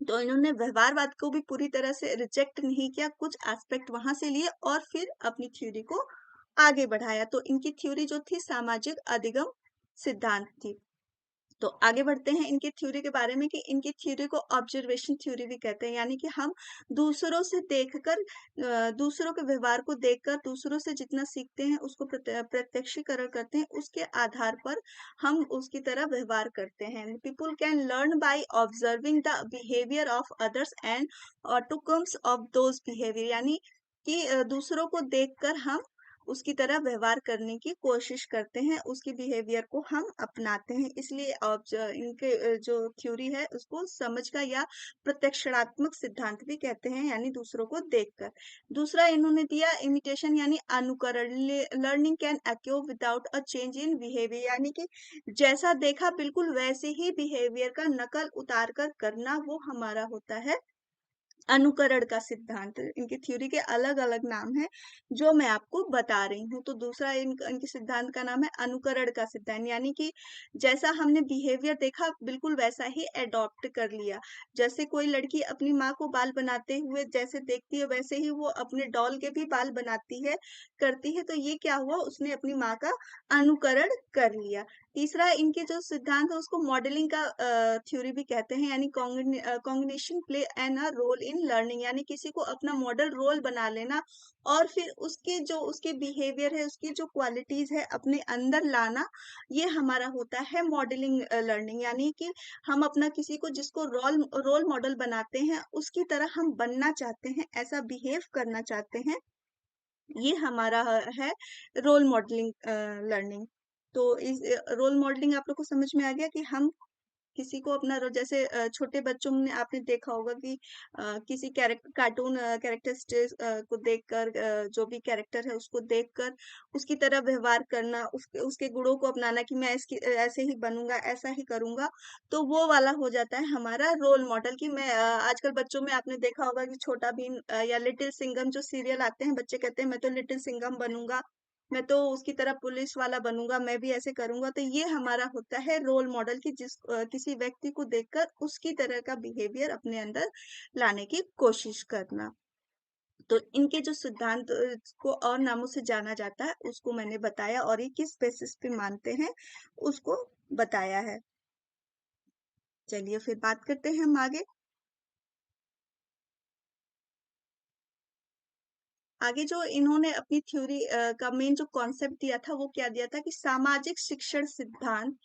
तो इन्होंने व्यवहारवाद को भी पूरी तरह से रिजेक्ट नहीं किया, कुछ एस्पेक्ट वहां से लिए और फिर अपनी थ्योरी को आगे बढ़ाया। तो इनकी थ्योरी जो थी सामाजिक अधिगम सिद्धांत थी। तो आगे बढ़ते हैं इनकी थ्योरी के बारे में, कि इनकी थ्योरी को ऑब्जर्वेशन थ्योरी भी कहते हैं। यानी कि हम दूसरों से देखकर, दूसरों के व्यवहार को देखकर दूसरों से जितना सीखते हैं उसको प्रत्यक्षीकरण करते हैं, उसके आधार पर हम उसकी तरह व्यवहार करते हैं। People can learn by observing the behaviour of others and outcomes of those behaviour, यानी कि दूसरों को देखकर हम उसकी तरह व्यवहार करने की कोशिश करते हैं, उसकी बिहेवियर को हम अपनाते हैं। इसलिए इनके जो थ्योरी है उसको समझ का या प्रत्यक्षात्मक सिद्धांत भी कहते हैं, यानी दूसरों को देखकर। दूसरा इन्होंने दिया इमिटेशन यानी अनुकरण। Learning can occur without a change in behaviour, यानी कि जैसा देखा बिल्कुल वैसे ही बिहेवियर का नकल उतार कर करना, वो हमारा होता है अनुकरण का सिद्धांत। इनकी थ्योरी के अलग अलग नाम हैं जो मैं आपको बता रही हूँ। तो दूसरा इनके सिद्धांत का नाम है अनुकरण का सिद्धांत, यानी कि जैसा हमने बिहेवियर देखा बिल्कुल वैसा ही एडॉप्ट कर लिया। जैसे कोई लड़की अपनी माँ को बाल बनाते हुए जैसे देखती है, वैसे ही वो अपने डॉल के भी बाल बनाती है, करती है। तो ये क्या हुआ, उसने अपनी माँ का अनुकरण कर लिया। तीसरा इनके जो सिद्धांत है उसको मॉडलिंग का थ्योरी भी कहते हैं, यानी cognition play an a role in learning, यानी किसी को अपना मॉडल रोल बना लेना और फिर उसके जो उसके बिहेवियर है, उसकी जो क्वालिटीज है अपने अंदर लाना, ये हमारा होता है मॉडलिंग लर्निंग। यानी कि हम अपना किसी को जिसको रोल रोल मॉडल बनाते हैं उसकी तरह हम बनना चाहते हैं, ऐसा बिहेव करना चाहते हैं, ये हमारा है रोल मॉडलिंग लर्निंग। तो इस रोल मॉडलिंग आप लोग को समझ में आ गया कि हम किसी को अपना जैसे छोटे बच्चों में आपने देखा होगा कि किसी कार्टून कैरेक्टरिस्टिक्स को देखकर, जो भी कैरेक्टर है उसको देखकर उसकी तरह व्यवहार करना, उसके उसके गुणों को अपनाना कि मैं इसकी ऐसे ही बनूंगा, ऐसा ही करूंगा। तो वो वाला हो जाता है हमारा रोल मॉडल। कि मैं आजकल बच्चों में आपने देखा होगा कि छोटा भीम या लिटिल सिंघम जो सीरियल आते हैं, बच्चे कहते हैं मैं तो लिटिल सिंघम बनूंगा, मैं तो उसकी तरह पुलिस वाला बनूंगा, मैं भी ऐसे करूंगा। तो ये हमारा होता है रोल मॉडल, की किसी व्यक्ति को देखकर उसकी तरह का बिहेवियर अपने अंदर लाने की कोशिश करना। तो इनके जो सिद्धांत को और नामों से जाना जाता है उसको मैंने बताया, और ये किस बेसिस पे मानते हैं उसको बताया है। चलिए फिर बात करते हैं हम आगे। आगे जो इन्होंने अपनी थ्योरी का मेन जो कॉन्सेप्ट दिया था वो क्या दिया था, कि सामाजिक शिक्षण सिद्धांत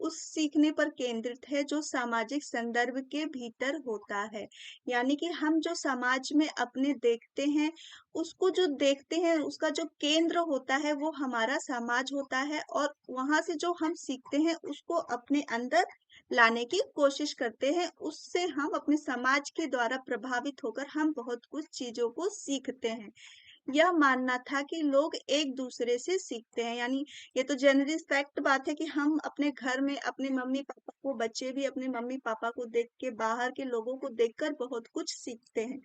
उस सीखने पर केंद्रित है जो सामाजिक संदर्भ के भीतर होता है। यानी कि हम जो समाज में अपने देखते हैं, उसको जो देखते हैं, उसका जो केंद्र होता है वो हमारा समाज होता है, और वहां से जो हम सीखते हैं उसको अपने अंदर लाने की कोशिश करते हैं। उससे हम अपने समाज के द्वारा प्रभावित होकर हम बहुत कुछ चीजों को सीखते हैं। यह मानना था कि लोग एक दूसरे से सीखते हैं, यानी ये तो जनरली फैक्ट बात है कि हम अपने घर में अपने मम्मी पापा को, बच्चे भी अपने मम्मी पापा को देख के, बाहर के लोगों को देखकर बहुत कुछ सीखते हैं।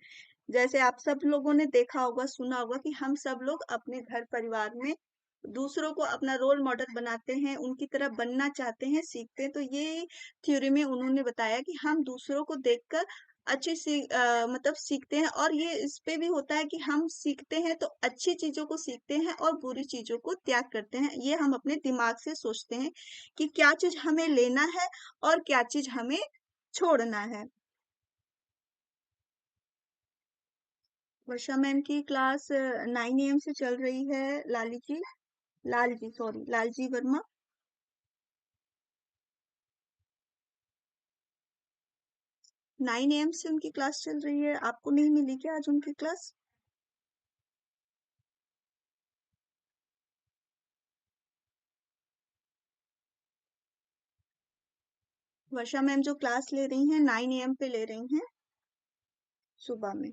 जैसे आप सब लोगों ने देखा होगा, सुना होगा कि हम सब लोग अपने घर परिवार में दूसरों को अपना रोल मॉडल बनाते हैं, उनकी तरह बनना चाहते हैं, सीखते हैं। तो ये थ्योरी में उन्होंने बताया कि हम दूसरों को देखकर मतलब सीखते हैं, और ये इस पे भी होता है कि हम सीखते हैं तो अच्छी चीजों को सीखते हैं और बुरी चीजों को त्याग करते हैं। ये हम अपने दिमाग से सोचते हैं कि क्या चीज हमें लेना है और क्या चीज हमें छोड़ना है। वर्षा मैम की क्लास 9 AM से चल रही है। लाल जी सॉरी, लालजी वर्मा। 9 AM से उनकी क्लास चल रही है। आपको नहीं मिली क्या आज उनकी क्लास? वर्षा मैम जो क्लास ले रही हैं 9 AM पे ले रही हैं, सुबह में,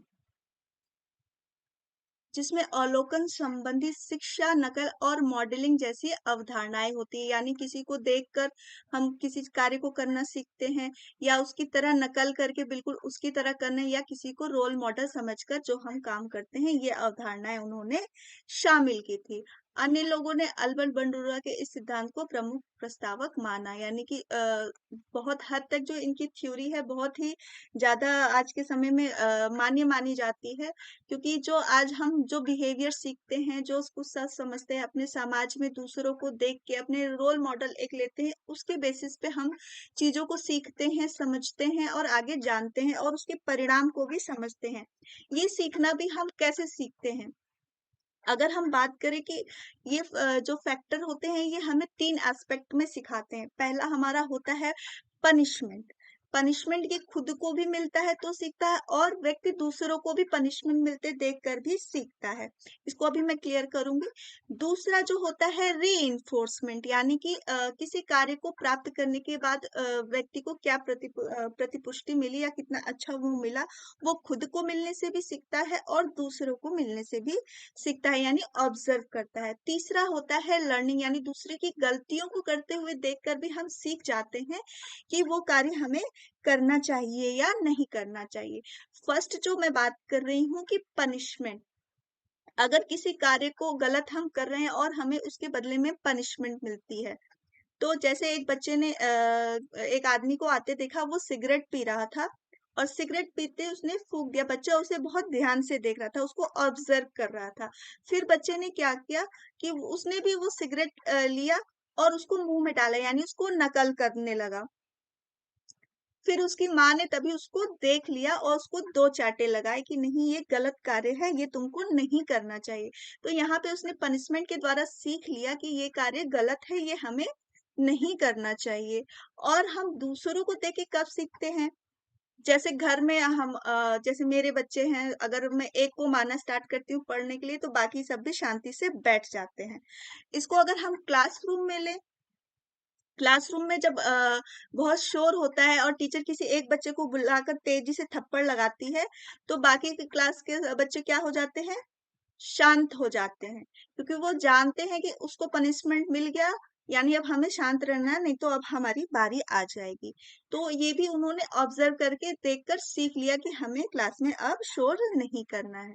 जिसमें अवलोकन संबंधी शिक्षा, नकल और मॉडलिंग जैसी अवधारणाएं होती है। यानी किसी को देखकर हम किसी कार्य को करना सीखते हैं, या उसकी तरह नकल करके बिल्कुल उसकी तरह करना, या किसी को रोल मॉडल समझकर जो हम काम करते हैं, ये अवधारणाएं उन्होंने शामिल की थी। अन्य लोगों ने अल्बर्ट बंडूरा के इस सिद्धांत को प्रमुख प्रस्तावक माना। यानी कि बहुत हद तक जो इनकी थ्योरी है बहुत ही ज्यादा आज के समय में मान्य मानी जाती है। क्योंकि जो आज हम जो बिहेवियर सीखते हैं, जो उसको सच समझते हैं, अपने समाज में दूसरों को देख के अपने रोल मॉडल एक लेते हैं, उसके बेसिस पे हम चीजों को सीखते हैं, समझते हैं और आगे जानते हैं, और उसके परिणाम को भी समझते हैं। ये सीखना भी हम कैसे सीखते हैं, अगर हम बात करें कि ये जो फैक्टर होते हैं ये हमें 3 एस्पेक्ट में सिखाते हैं। पहला हमारा होता है पनिशमेंट। पनिशमेंट ये खुद को भी मिलता है तो सीखता है, और व्यक्ति दूसरों को भी पनिशमेंट मिलते देख कर भी सीखता है। इसको अभी मैं क्लियर करूंगी। दूसरा जो होता है री यानी कि किसी कार्य को प्राप्त करने के बाद व्यक्ति को क्या प्रतिपुष्टि मिली या कितना अच्छा वो मिला, वो खुद को मिलने से भी सीखता है और दूसरों को मिलने से भी सीखता है, यानी ऑब्जर्व करता है। तीसरा होता है लर्निंग, यानी दूसरे की गलतियों को करते हुए देखकर भी हम सीख जाते हैं कि वो कार्य हमें करना चाहिए या नहीं करना चाहिए। फर्स्ट जो मैं बात कर रही हूँ कि पनिशमेंट, अगर किसी कार्य को गलत हम कर रहे हैं और हमें उसके बदले में पनिशमेंट मिलती है, तो जैसे एक बच्चे ने एक आदमी को आते देखा, वो सिगरेट पी रहा था और सिगरेट पीते उसने फूंक दिया। बच्चा उसे बहुत ध्यान से देख रहा था, उसको ऑब्जर्व कर रहा था। फिर बच्चे ने क्या किया कि उसने भी वो सिगरेट लिया और उसको मुंह में डाला, यानी उसको नकल करने लगा। फिर उसकी माँ ने तभी उसको देख लिया और उसको 2 चांटे लगाए कि नहीं, ये गलत कार्य है, ये तुमको नहीं करना चाहिए। तो यहाँ पे उसने पनिशमेंट के द्वारा सीख लिया कि ये कार्य गलत है, ये हमें नहीं करना चाहिए। और हम दूसरों को देख के कब सीखते हैं, जैसे घर में हम जैसे मेरे बच्चे हैं, अगर मैं एक को मारना स्टार्ट करती हूँ पढ़ने के लिए, तो बाकी सब भी शांति से बैठ जाते हैं। इसको अगर हम क्लासरूम में लें, क्लासरूम में जब बहुत शोर होता है और टीचर किसी एक बच्चे को बुलाकर तेजी से थप्पड़ लगाती है, तो बाकी के क्लास के बच्चे क्या हो जाते हैं, शांत हो जाते हैं, क्योंकि वो जानते हैं कि उसको पनिशमेंट मिल गया, यानी अब हमें शांत रहना है, नहीं तो अब हमारी बारी आ जाएगी। तो ये भी उन्होंने ऑब्जर्व करके देखकर सीख लिया कि हमें क्लास में अब शोर नहीं करना है।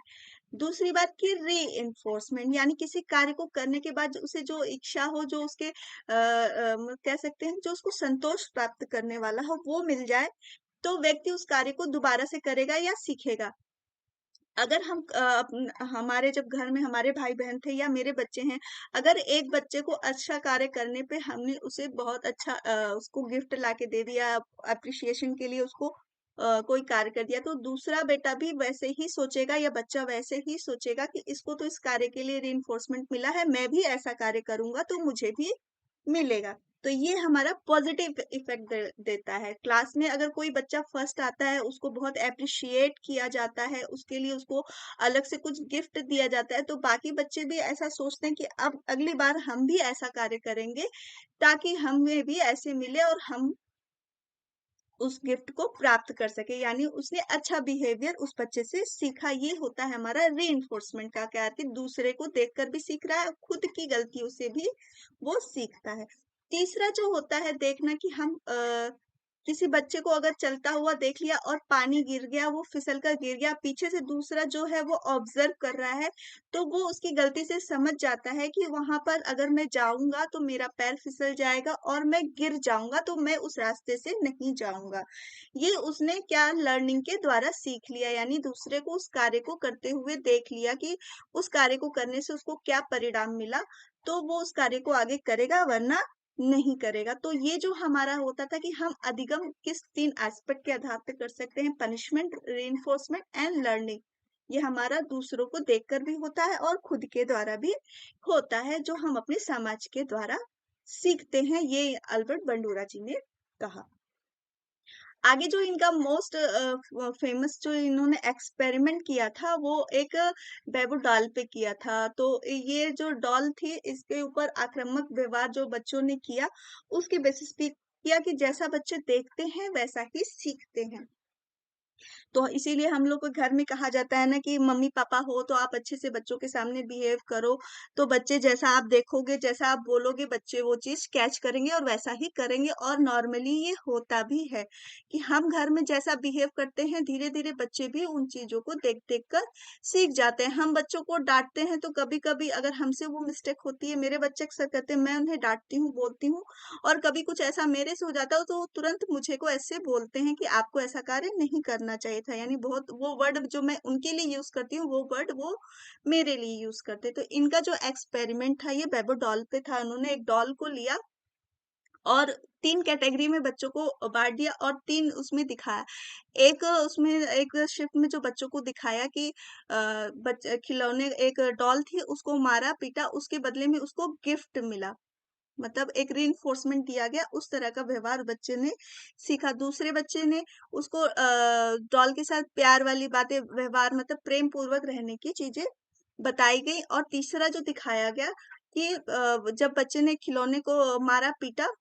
दूसरी बात की री यानी किसी कार्य को करने के बाद उसे जो इच्छा हो, जो उसके कह सकते हैं जो उसको संतोष प्राप्त करने वाला हो, वो मिल जाए, तो व्यक्ति उस कार्य को दोबारा से करेगा या सीखेगा। अगर हम हमारे जब घर में हमारे भाई बहन थे या मेरे बच्चे हैं, अगर एक बच्चे को अच्छा कार्य करने पे हमने उसे बहुत अच्छा उसको गिफ्ट ला के दे दिया, अप्रिसिएशन के लिए उसको कोई कार्य कर दिया, तो दूसरा बेटा भी वैसे ही सोचेगा या बच्चा वैसे ही सोचेगा कि इसको तो इस कार्य के लिए री मिला है, मैं भी ऐसा कार्य करूंगा तो मुझे भी मिलेगा। तो ये हमारा पॉजिटिव इफेक्ट देता है। क्लास में अगर कोई बच्चा फर्स्ट आता है, उसको बहुत अप्रिशिएट किया जाता है, उसके लिए उसको अलग से कुछ गिफ्ट दिया जाता है, तो बाकी बच्चे भी ऐसा सोचते हैं कि अब अगली बार हम भी ऐसा कार्य करेंगे ताकि हमें भी ऐसे मिले और हम उस गिफ्ट को प्राप्त कर सके। यानी उसने अच्छा बिहेवियर उस बच्चे से सीखा। ये होता है हमारा रीइंफोर्समेंट का कार्य कि दूसरे को देखकर भी सीख रहा है, खुद की गलतियों से भी वो सीखता है। तीसरा जो होता है देखना कि हम किसी बच्चे को अगर चलता हुआ देख लिया और पानी गिर गया, वो फिसल कर गिर गया, पीछे से दूसरा जो है वो ऑब्जर्व कर रहा है, तो वो उसकी गलती से समझ जाता है कि वहां पर अगर मैं जाऊंगा तो मेरा पैर फिसल जाएगा और मैं गिर जाऊंगा, तो मैं उस रास्ते से नहीं जाऊंगा। ये उसने क्या लर्निंग के द्वारा सीख लिया, यानी दूसरे को उस कार्य को करते हुए देख लिया कि उस कार्य को करने से उसको क्या परिणाम मिला, तो वो उस कार्य को आगे करेगा, वरना नहीं करेगा। तो ये जो हमारा होता था कि हम अधिगम किस 3 एस्पेक्ट के आधार पे कर सकते हैं, पनिशमेंट, रीइंफोर्समेंट एंड लर्निंग। ये हमारा दूसरों को देखकर भी होता है और खुद के द्वारा भी होता है, जो हम अपने समाज के द्वारा सीखते हैं, ये अल्बर्ट बंडूरा जी ने कहा। आगे जो इनका मोस्ट फेमस जो इन्होंने एक्सपेरिमेंट किया था, वो एक बेबो डॉल पे किया था। तो ये जो डॉल थी, इसके ऊपर आक्रामक व्यवहार जो बच्चों ने किया, उसके बेसिस पे किया कि जैसा बच्चे देखते हैं वैसा ही सीखते हैं। तो इसीलिए हम लोग को घर में कहा जाता है ना कि मम्मी पापा हो तो आप अच्छे से बच्चों के सामने बिहेव करो, तो बच्चे जैसा आप देखोगे, जैसा आप बोलोगे, बच्चे वो चीज कैच करेंगे और वैसा ही करेंगे। और नॉर्मली ये होता भी है कि हम घर में जैसा बिहेव करते हैं, धीरे धीरे बच्चे भी उन चीजों को देख देख कर सीख जाते हैं। हम बच्चों को डांटते हैं तो कभी कभी अगर हमसे वो मिस्टेक होती है, मेरे बच्चे अक्सर करते हैं, मैं उन्हें डांटती हूँ, बोलती हूँ, और कभी कुछ ऐसा मेरे से हो जाता है तो वो तुरंत मुझे को ऐसे बोलते हैं कि आपको ऐसा कार्य नहीं करना चाहिए था। यानी बहुत वो वर्ड जो मैं उनके लिए यूज करती हूँ, वो वर्ड वो मेरे लिए यूज करते। तो इनका जो एक्सपेरिमेंट था, ये बेबो डॉल पे था। उन्होंने एक डॉल को लिया और 3 कैटेगरी में बच्चों को बांट दिया और 3 उसमें दिखाया। एक उसमें एक शिफ्ट में जो बच्चों को दिखाया कि खिलौने, एक डॉल थी, उसको मारा पीटा, उसके बदले में उसको गिफ्ट मिला। मतलब एक रीइंफोर्समेंट दिया गया, उस तरह का व्यवहार बच्चे ने सीखा। दूसरे बच्चे ने उसको डॉल के साथ प्यार वाली बातें, व्यवहार मतलब प्रेम पूर्वक रहने की चीजें बताई गई। और तीसरा जो दिखाया गया कि जब बच्चे ने खिलौने को मारा पीटा,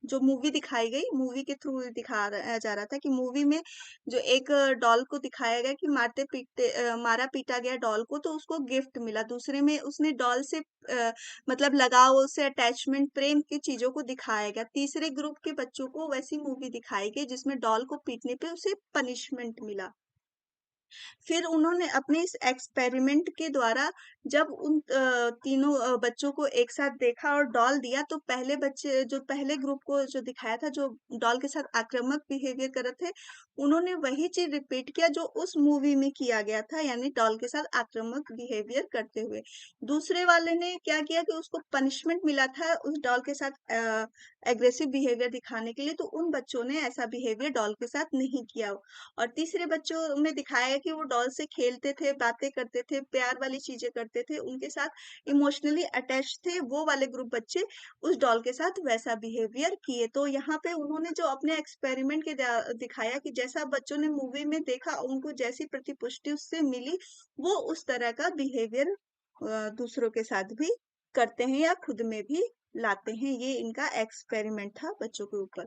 जो मूवी दिखाई गई, मूवी के थ्रू जा रहा था कि मूवी में जो एक डॉल को दिखाया गया कि मारते पीटते मारा पीटा गया डॉल को, तो उसको गिफ्ट मिला। दूसरे में उसने डॉल से मतलब लगाव, उससे अटैचमेंट, प्रेम की चीजों को दिखाया गया। तीसरे ग्रुप के बच्चों को वैसी मूवी दिखाई गई जिसमें डॉल को पीटने पे उसे पनिशमेंट मिला। फिर उन्होंने अपने इस एक्सपेरिमेंट के द्वारा जब उन तीनों बच्चों को एक साथ देखा और डॉल दिया, तो पहले बच्चे, जो पहले ग्रुप को जो दिखाया था, जो डॉल के साथ आक्रामक बिहेवियर कर रहे थे, उन्होंने वही चीज रिपीट किया जो उस मूवी में किया गया था, यानी डॉल के साथ आक्रामक बिहेवियर करते हुए। दूसरे वाले ने क्या किया कि उसको पनिशमेंट मिला था उस डॉल के साथ एग्रेसिव बिहेवियर दिखाने के लिए, तो उन बच्चों ने ऐसा बिहेवियर डॉल के साथ नहीं किया। और तीसरे बच्चों में दिखाया कि वो डॉल से खेलते थे, बातें करते थे, प्यार वाली चीजें करते थे, उनके साथ इमोशनली अटैच थे। वो वाले ग्रुप बच्चे उस डॉल के साथ वैसा बिहेवियर किए। तो यहाँ पे उन्होंने जो अपने एक्सपेरिमेंट के दिखाया कि जैसा बच्चों ने मूवी में देखा, उनको जैसी प्रतिपुष्टि उससे मिली, वो उस तरह का बिहेवियर दूसरों के साथ भी करते हैं या खुद में भी लाते हैं। ये इनका एक्सपेरिमेंट था बच्चों के ऊपर।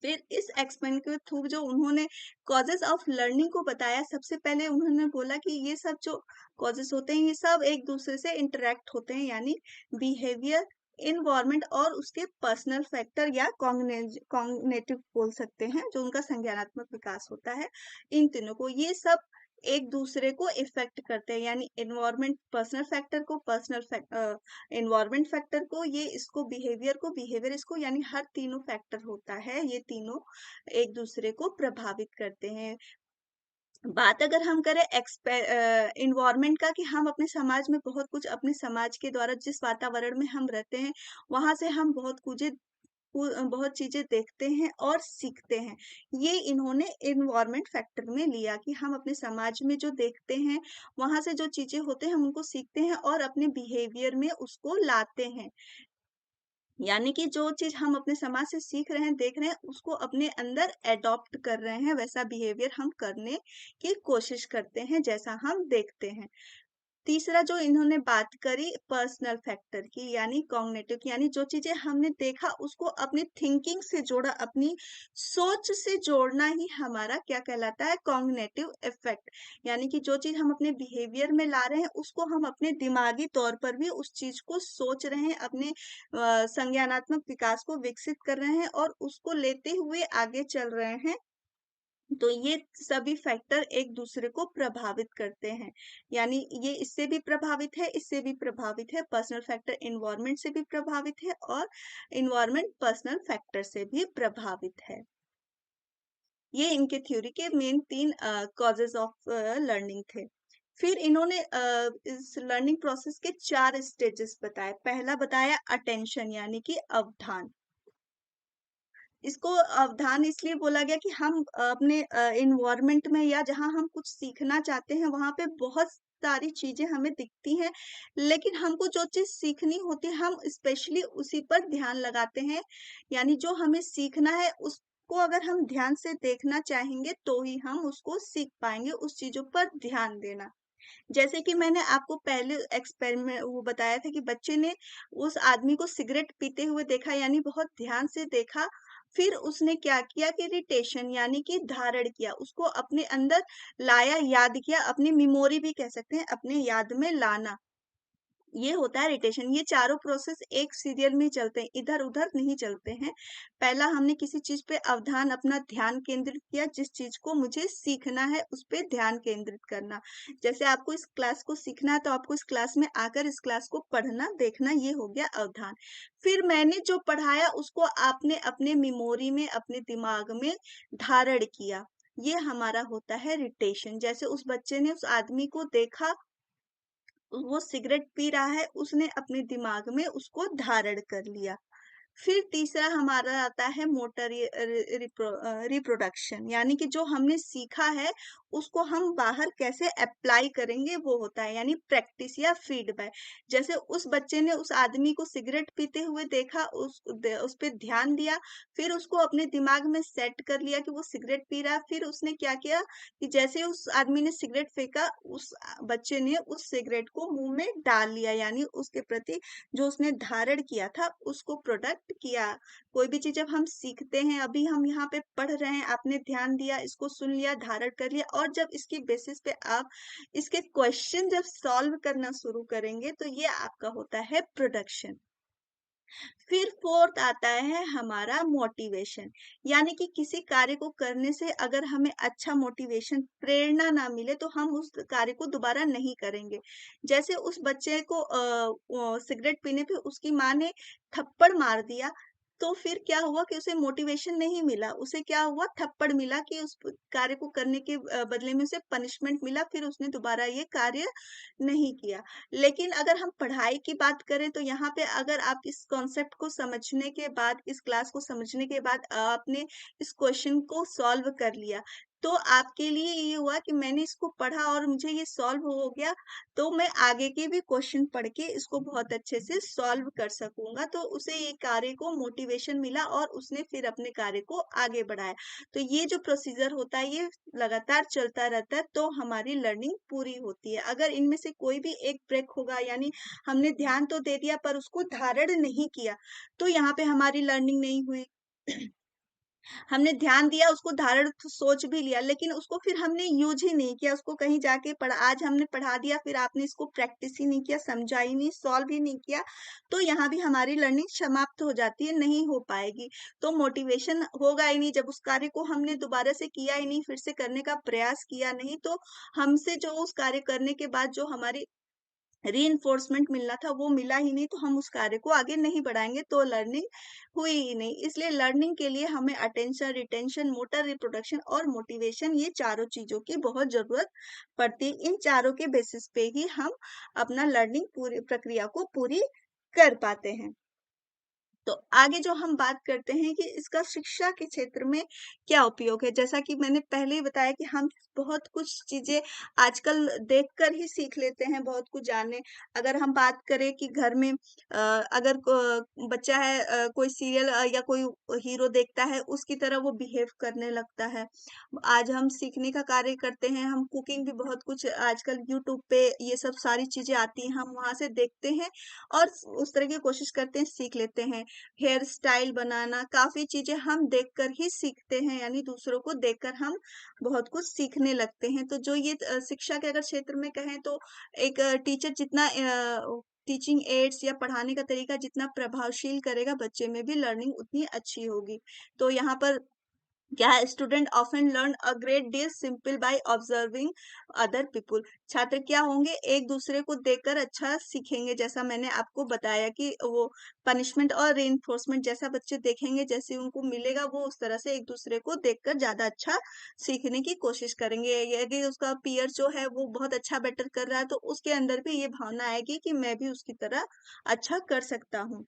फिर इस एक्सपेरिमेंट के थ्रू जो उन्होंने कॉजेस ऑफ लर्निंग को बताया, सबसे पहले उन्होंने बोला कि ये सब जो कॉजेस होते हैं, ये सब एक दूसरे से इंटरेक्ट होते हैं, यानी बिहेवियर, इन्वायरमेंट और उसके पर्सनल फैक्टर या कॉग्निटिव बोल सकते हैं, जो उनका संज्ञानात्मक विकास होता है। इन तीनों को, ये सब एक दूसरे को इफेक्ट करते हैं, यानी एनवायरमेंट पर्सनल फैक्टर को, एनवायरमेंट फैक्टर को, ये इसको बिहेवियर इसको, यानी हर तीनों फैक्टर होता है, ये तीनों एक दूसरे को प्रभावित करते हैं। बात अगर हम करें इन्वायरमेंट का, कि हम अपने समाज में बहुत कुछ, अपने समाज के द्वारा जिस वातावरण में हम रहते हैं, वहां से हम बहुत चीजें देखते हैं और सीखते हैं। ये इन्होंने इन्वायरमेंट फैक्टर में लिया कि हम अपने समाज में जो देखते हैं, वहां से जो चीजें होते हैं हम उनको सीखते हैं और अपने बिहेवियर में उसको लाते हैं। यानी कि जो चीज हम अपने समाज से सीख रहे हैं, देख रहे हैं, उसको अपने अंदर एडॉप्ट कर रहे हैं, वैसा बिहेवियर हम करने की कोशिश करते हैं जैसा हम देखते हैं। तीसरा जो इन्होंने बात करी पर्सनल फैक्टर की, यानी कॉग्निटिव की, यानी जो चीजें हमने देखा उसको अपनी थिंकिंग से जोड़ा, अपनी सोच से जोड़ना ही हमारा क्या कहलाता है, कॉग्निटिव इफेक्ट। यानी कि जो चीज हम अपने बिहेवियर में ला रहे हैं उसको हम अपने दिमागी तौर पर भी उस चीज को सोच रहे हैं, अपने संज्ञानात्मक विकास को विकसित कर रहे हैं और उसको लेते हुए आगे चल रहे हैं। तो ये सभी फैक्टर एक दूसरे को प्रभावित करते हैं। यानी ये इससे भी प्रभावित है, इससे भी प्रभावित है, पर्सनल फैक्टर इन्वायरमेंट से भी प्रभावित है और इन्वायरमेंट पर्सनल फैक्टर से भी प्रभावित है। ये इनके थ्योरी के मेन 3 कॉजेज ऑफ लर्निंग थे। फिर इन्होंने इस लर्निंग प्रोसेस के 4 स्टेजेस बताए। पहला बताया अटेंशन, यानी कि अवधान। इसको अवधान इसलिए बोला गया कि हम अपने इन्वायरमेंट में या जहाँ हम कुछ सीखना चाहते हैं वहां पे बहुत सारी चीजें हमें दिखती हैं, लेकिन हमको जो चीज सीखनी होती है हम स्पेशली उसी पर ध्यान लगाते हैं। यानी जो हमें सीखना है उसको अगर हम ध्यान से देखना चाहेंगे तो ही हम उसको सीख पाएंगे, उस चीजों पर ध्यान देना। जैसे कि मैंने आपको पहले एक्सपेरिमेंट वो बताया था कि बच्चे ने उस आदमी को सिगरेट पीते हुए देखा, यानी बहुत ध्यान से देखा। फिर उसने क्या किया कि रिटेशन, यानी कि धारण किया, उसको अपने अंदर लाया, याद किया, अपनी मेमोरी भी कह सकते हैं, अपने याद में लाना। ये होता है रिटेशन। ये चारों प्रोसेस एक सीरियल में ही चलते हैं, इधर उधर नहीं चलते हैं। पहला हमने किसी चीज पे अवधान, अपना ध्यान केंद्रित किया, जिस चीज को मुझे सीखना है उस पे ध्यान केंद्रित करना। जैसे आपको इस क्लास को सीखना है तो आपको इस क्लास में आकर इस क्लास को पढ़ना, देखना, ये हो गया अवधान। फिर मैंने जो पढ़ाया उसको आपने अपने मेमोरी में, अपने दिमाग में धारण किया, ये हमारा होता है रिटेशन। जैसे उस बच्चे ने उस आदमी को देखा, वो सिगरेट पी रहा है, उसने अपने दिमाग में उसको धारण कर लिया। फिर तीसरा हमारा आता है मोटर रिप्रोडक्शन, यानी कि जो हमने सीखा है उसको हम बाहर कैसे अप्लाई करेंगे, वो होता है यानी प्रैक्टिस या फीडबैक। जैसे उस बच्चे ने उस आदमी को सिगरेट पीते हुए देखा, उस पे ध्यान दिया, फिर उसको अपने दिमाग में सेट कर लिया कि वो सिगरेट पी रहा है। फिर उसने क्या किया कि जैसे उस आदमी ने सिगरेट फेंका, उस बच्चे ने उस सिगरेट को मुंह में डाल लिया, यानी उसके प्रति जो उसने धारण किया था उसको प्रोडक्ट किया। कोई भी चीज जब हम सीखते हैं, अभी हम यहाँ पे पढ़ रहे हैं, आपने ध्यान दिया, इसको सुन लिया, धारण कर लिया, और जब इसकी बेसिस पे आप इसके क्वेश्चन जब सॉल्व करना शुरू करेंगे तो ये आपका होता है प्रोडक्शन। फिर फोर्थ आता है हमारा मोटिवेशन, यानी कि किसी कार्य को करने से अगर हमें अच्छा मोटिवेशन, प्रेरणा ना मिले तो हम उस कार्य को दोबारा नहीं करेंगे। जैसे उस बच्चे को सिगरेट पीने पे उसकी माँ ने थप्पड़ मार दिया, तो फिर क्या हुआ कि उसे मोटिवेशन नहीं मिला, उसे क्या हुआ, थप्पड़ मिला, कि उस कार्य को करने के बदले में उसे पनिशमेंट मिला, फिर उसने दोबारा ये कार्य नहीं किया। लेकिन अगर हम पढ़ाई की बात करें तो यहाँ पे अगर आप इस कॉन्सेप्ट को समझने के बाद, इस क्लास को समझने के बाद आपने इस क्वेश्चन को सॉल्व कर लिया, तो आपके लिए ये हुआ कि मैंने इसको पढ़ा और मुझे ये सॉल्व हो गया, तो मैं आगे के भी क्वेश्चन पढ़ के इसको बहुत अच्छे से सॉल्व कर सकूंगा। तो उसे ये कार्य को मोटिवेशन मिला और उसने फिर अपने कार्य को आगे बढ़ाया। तो ये जो प्रोसीजर होता है ये लगातार चलता रहता है, तो हमारी लर्निंग पूरी होती है। अगर इनमें से कोई भी एक ब्रेक होगा, यानी हमने ध्यान तो दे दिया पर उसको धारण नहीं किया, तो यहाँ पे हमारी लर्निंग नहीं हुई। हमने ध्यान दिया, उसको धारण तो सोच भी लिया, लेकिन उसको फिर हमने यूज ही नहीं किया, उसको कहीं जाके पढ़ा, आज हमने पढ़ा दिया, फिर आपने इसको प्रैक्टिस ही नहीं किया, समझा ही नहीं, सॉल्व ही नहीं किया, तो यहाँ भी हमारी लर्निंग समाप्त हो जाती है, नहीं हो पाएगी। तो मोटिवेशन होगा ही नहीं, जब उस कार्य को हमने दोबारा से किया ही नहीं, फिर से करने का प्रयास किया नहीं, तो हमसे जो उस कार्य करने के बाद जो हमारी रीइंफोर्समेंट मिलना था वो मिला ही नहीं, तो हम उस कार्य को आगे नहीं बढ़ाएंगे, तो लर्निंग हुई ही नहीं। इसलिए लर्निंग के लिए हमें अटेंशन, रिटेंशन, मोटर रिप्रोडक्शन और मोटिवेशन, ये चारों चीजों की बहुत जरूरत पड़ती है। इन चारों के बेसिस पे ही हम अपना लर्निंग पूरी प्रक्रिया को पूरी कर पाते हैं। तो आगे जो हम बात करते हैं कि इसका शिक्षा के क्षेत्र में क्या उपयोग है। जैसा कि मैंने पहले ही बताया कि हम बहुत कुछ चीजें आजकल देखकर ही सीख लेते हैं, बहुत कुछ जाने। अगर हम बात करें कि घर में अगर बच्चा है, कोई सीरियल या कोई हीरो देखता है, उसकी तरह वो बिहेव करने लगता है। आज हम सीखने का कार्य करते हैं, हम कुकिंग भी बहुत कुछ आजकल यूट्यूब पे ये सब सारी चीजें आती हैं, हम वहां से देखते हैं और उस तरह की कोशिश करते हैं, सीख लेते हैं। हेयर स्टाइल बनाना, काफी चीजें हम देखकर ही सीखते हैं, यानी दूसरों को देखकर हम बहुत कुछ सीखने लगते हैं। तो जो ये शिक्षा के अगर क्षेत्र में कहें तो एक टीचर जितना टीचिंग एड्स या पढ़ाने का तरीका जितना प्रभावशील करेगा, बच्चे में भी लर्निंग उतनी अच्छी होगी। तो यहाँ पर क्या है, student often learn a great deal simple by observing other people. छात्र क्या होंगे, एक दूसरे को देखकर अच्छा सीखेंगे। जैसा मैंने आपको बताया कि वो पनिशमेंट और रेइंफोर्समेंट जैसा बच्चे देखेंगे, जैसे उनको मिलेगा, वो उस तरह से एक दूसरे को देखकर ज्यादा अच्छा सीखने की कोशिश करेंगे। यदि उसका पीयर जो है वो बहुत अच्छा बेटर कर रहा है, तो उसके अंदर भी ये भावना आएगी कि मैं भी उसकी तरह अच्छा कर सकता हूँ।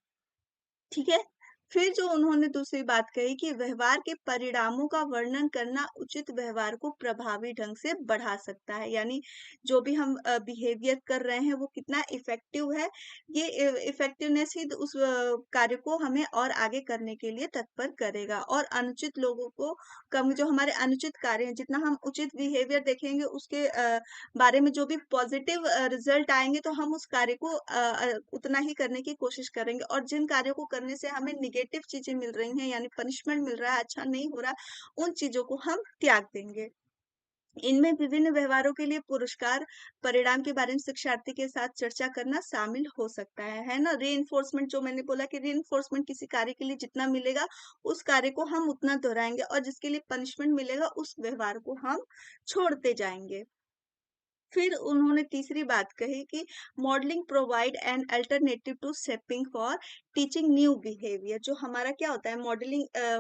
ठीक है। फिर जो उन्होंने दूसरी बात कही कि व्यवहार के परिणामों का वर्णन करना उचित व्यवहार को प्रभावी ढंग से बढ़ा सकता है। यानी जो भी हम बिहेवियर कर रहे हैं वो कितना इफेक्टिव है, ये इफेक्टिवनेस ही उस कार्य को हमें और आगे करने के लिए तत्पर करेगा। और अनुचित लोगों को कम, जो हमारे अनुचित कार्य हैं, जितना हम उचित बिहेवियर देखेंगे उसके बारे में जो भी पॉजिटिव रिजल्ट आएंगे, तो हम उस कार्य को उतना ही करने की कोशिश करेंगे। और जिन कार्यों को करने से हमें निगेटिव चीजें मिल रही हैं, यानी पनिशमेंट मिल रहा है, अच्छा नहीं हो रहा, उन चीजों को हम त्याग देंगे। इनमें विभिन्न व्यवहारों के लिए पुरस्कार परिणाम के बारे में शिक्षार्थी के साथ चर्चा करना शामिल हो सकता है ना। रीइंफोर्समेंट, जो मैंने बोला कि रीइंफोर्समेंट किसी कार्य के लिए जितना मिलेगा, उस कार्य को हम उतना दोहराएंगे, और जिसके लिए पनिशमेंट मिलेगा उस व्यवहार को हम छोड़ते जाएंगे। फिर उन्होंने तीसरी बात कही कि modelling provide an alternative to shaping for teaching new behaviour. जो हमारा क्या होता है,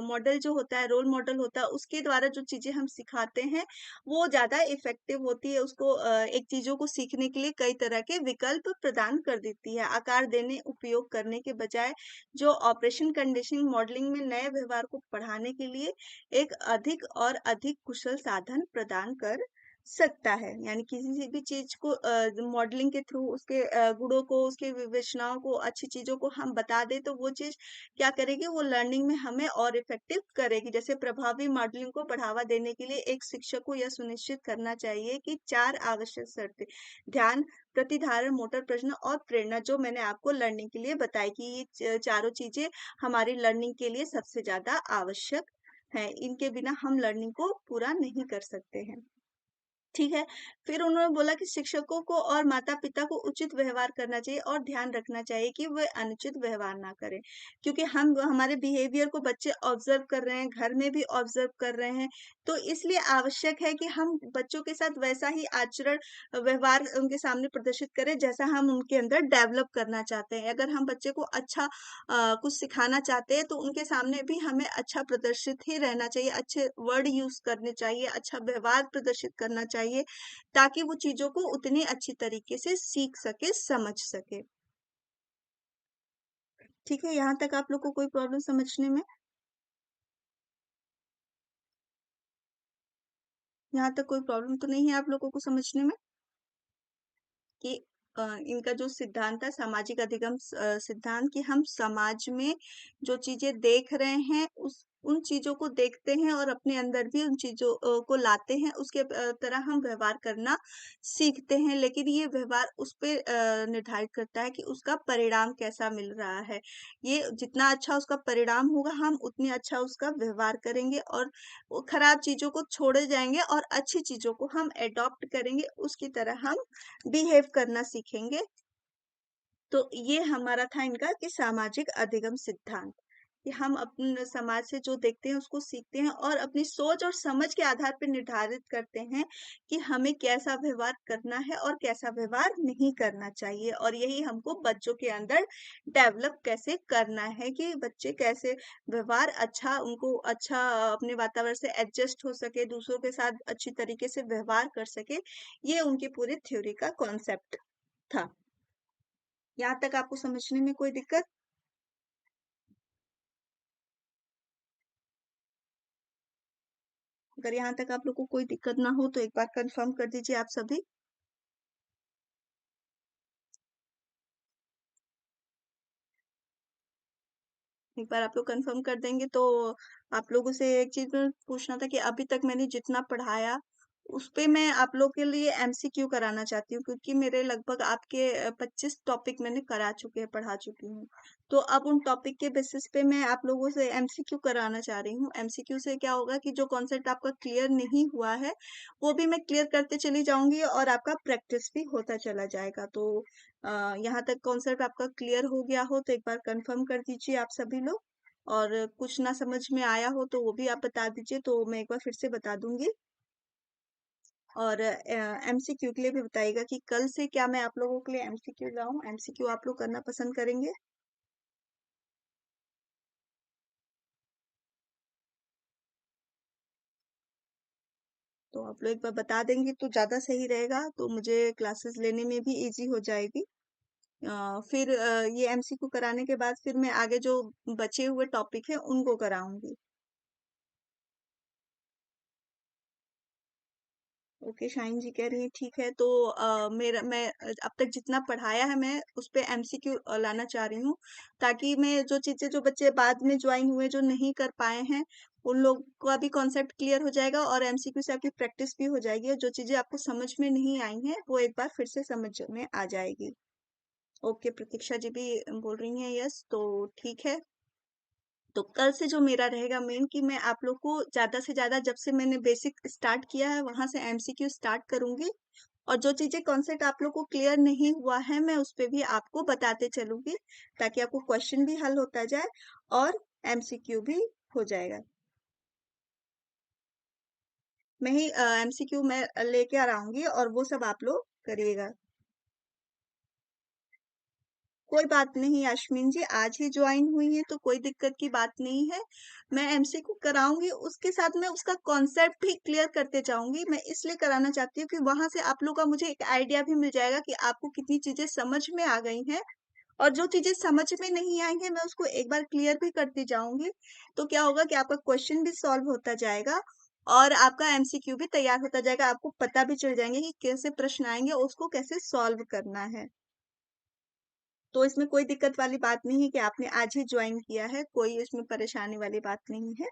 मॉडल जो होता है, रोल मॉडल होता है, उसके द्वारा जो चीजें हम सिखाते हैं वो ज्यादा इफेक्टिव होती है। उसको एक चीजों को सीखने के लिए कई तरह के विकल्प प्रदान कर देती है। आकार देने उपयोग करने के बजाय जो ऑपरेशन कंडीशनिंग मॉडलिंग में नए व्यवहार को पढ़ाने के लिए एक अधिक और अधिक कुशल साधन प्रदान कर सकता है। यानी किसी भी चीज को मॉडलिंग के थ्रू उसके गुणों को, उसके विवेचनाओं को, अच्छी चीजों को हम बता दें, तो वो चीज क्या करेगी, वो लर्निंग में हमें और इफेक्टिव करेगी। जैसे प्रभावी मॉडलिंग को बढ़ावा देने के लिए एक शिक्षक को यह सुनिश्चित करना चाहिए कि 4 आवश्यक शर्तें, ध्यान, प्रतिधारण, मोटर प्रश्न और प्रेरणा, जो मैंने आपको लर्निंग के लिए बताई कि ये चारों चीजें हमारी लर्निंग के लिए सबसे ज्यादा आवश्यक है। इनके बिना हम लर्निंग को पूरा नहीं कर सकते हैं। ठीक है। फिर उन्होंने बोला कि शिक्षकों को और माता-पिता को उचित व्यवहार करना चाहिए और ध्यान रखना चाहिए कि वे अनुचित व्यवहार ना करें। क्योंकि हम हमारे बिहेवियर को बच्चे ऑब्जर्व कर रहे हैं, घर में भी ऑब्जर्व कर रहे हैं, तो इसलिए आवश्यक है कि हम बच्चों के साथ वैसा ही आचरण, व्यवहार उनके सामने प्रदर्शित करें जैसा हम उनके अंदर डेवलप करना चाहते हैं। अगर हम बच्चे को अच्छा कुछ सिखाना चाहते हैं, तो उनके सामने भी हमें अच्छा प्रदर्शित ही रहना चाहिए, अच्छे वर्ड यूज करने चाहिए, अच्छा व्यवहार प्रदर्शित करना चाहिए, ताकि वो चीजों को उतनी अच्छी तरीके से सीख सके, समझ सके। ठीक है, यहाँ तक आप लोग को कोई प्रॉब्लम समझने में? यहाँ तक कोई प्रॉब्लम तो नहीं है आप लोगों को समझने में कि इनका जो सिद्धांत है, सामाजिक अधिगम सिद्धांत, कि हम समाज में जो चीजें देख रहे हैं, उस उन चीजों को देखते हैं और अपने अंदर भी उन चीजों को लाते हैं, उसके तरह हम व्यवहार करना सीखते हैं। लेकिन ये व्यवहार उस पे निर्धारित करता है कि उसका परिणाम कैसा मिल रहा है। ये जितना अच्छा उसका परिणाम होगा, हम उतनी अच्छा उसका व्यवहार करेंगे, और वो खराब चीजों को छोड़े जाएंगे और अच्छी चीजों को हम एडॉप्ट करेंगे, उसकी तरह हम बिहेव करना सीखेंगे। तो ये हमारा था इनका कि सामाजिक अधिगम सिद्धांत, कि हम अपने समाज से जो देखते हैं उसको सीखते हैं और अपनी सोच और समझ के आधार पर निर्धारित करते हैं कि हमें कैसा व्यवहार करना है और कैसा व्यवहार नहीं करना चाहिए। और यही हमको बच्चों के अंदर डेवलप कैसे करना है, कि बच्चे कैसे व्यवहार अच्छा, उनको अच्छा अपने वातावरण से एडजस्ट हो सके, दूसरों के साथ अच्छी तरीके से व्यवहार कर सके। ये उनकी पूरी थ्योरी का कॉन्सेप्ट था। यहाँ तक आपको समझने में कोई दिक्कत? अगर यहाँ तक आप लोग को कोई दिक्कत ना हो तो एक बार कंफर्म कर दीजिए आप सभी। एक बार आप लोग कंफर्म कर देंगे तो आप लोगों से एक चीज में पूछना था कि अभी तक मैंने जितना पढ़ाया उस पे मैं आप लोग के लिए एमसीक्यू कराना चाहती हूँ, क्योंकि मेरे लगभग आपके 25 टॉपिक मैंने करा चुके हैं, पढ़ा चुकी हूँ। तो अब उन टॉपिक के बेसिस पे मैं आप लोगों से एमसीक्यू कराना चाह रही हूँ। एमसीक्यू से क्या होगा कि जो कॉन्सेप्ट आपका क्लियर नहीं हुआ है वो भी मैं क्लियर करते चली जाऊंगी और आपका प्रैक्टिस भी होता चला जाएगा। तो यहाँ तक कॉन्सेप्ट आपका क्लियर हो गया हो तो एक बार कंफर्म कर दीजिए आप सभी लोग। और कुछ ना समझ में आया हो तो वो भी आप बता दीजिए, तो मैं एक बार फिर से बता दूंगी। और एमसीक्यू के लिए भी बताइएगा कि कल से क्या मैं आप लोगों के लिए एमसीक्यू लाऊं। एमसीक्यू आप लोग करना पसंद करेंगे? तो आप लोग एक बार बता देंगे तो ज्यादा सही रहेगा, तो मुझे क्लासेस लेने में भी इजी हो जाएगी। फिर ये एमसीक्यू कराने के बाद फिर मैं आगे जो बचे हुए टॉपिक है उनको कराऊंगी। ओके, शाइन जी कह रही है ठीक है। तो मेरा मैं अब तक जितना पढ़ाया है मैं उस पे एमसीक्यू लाना चाह रही हूँ, ताकि मैं जो चीजें जो बच्चे बाद में ज्वाइन हुए जो नहीं कर पाए हैं उन लोग का भी कॉन्सेप्ट क्लियर हो जाएगा और एमसीक्यू से आपकी प्रैक्टिस भी हो जाएगी, और जो चीजें आपको समझ में नहीं आई हैं वो एक बार फिर से समझ में आ जाएगी। ओके, प्रतीक्षा जी भी बोल रही हैं यस, तो ठीक है। तो कल से जो मेरा रहेगा मेन कि मैं आप लोग को ज्यादा से ज्यादा, जब से मैंने बेसिक स्टार्ट किया है वहां से एमसीक्यू स्टार्ट करूंगी, और जो चीजें कॉन्सेप्ट आप लोग को क्लियर नहीं हुआ है मैं उस पे भी आपको बताते चलूंगी, ताकि आपको क्वेश्चन भी हल होता जाए और एमसीक्यू भी हो जाएगा। मैं ही एमसीक्यू मैं लेके आ रहा और वो सब आप लोग करिएगा। कोई बात नहीं यास्मीन जी, आज ही ज्वाइन हुई है तो कोई दिक्कत की बात नहीं है। मैं एमसीक्यू कराऊंगी, उसके साथ मैं उसका कॉन्सेप्ट भी क्लियर करते जाऊंगी। मैं इसलिए कराना चाहती हूँ कि वहां से आप लोग का मुझे एक आइडिया भी मिल जाएगा कि आपको कितनी चीजें समझ में आ गई हैं, और जो चीजें समझ में नहीं आई हैं मैं उसको एक बार क्लियर भी करती जाऊंगी। तो क्या होगा कि आपका क्वेश्चन भी सॉल्व होता जाएगा और आपका एमसीक्यू भी तैयार होता जाएगा। आपको पता भी चल जाएंगे कि कैसे प्रश्न आएंगे और उसको कैसे सॉल्व करना है। तो इसमें कोई दिक्कत वाली बात नहीं है कि आपने आज ही ज्वाइन किया है, कोई इसमें परेशानी वाली बात नहीं है।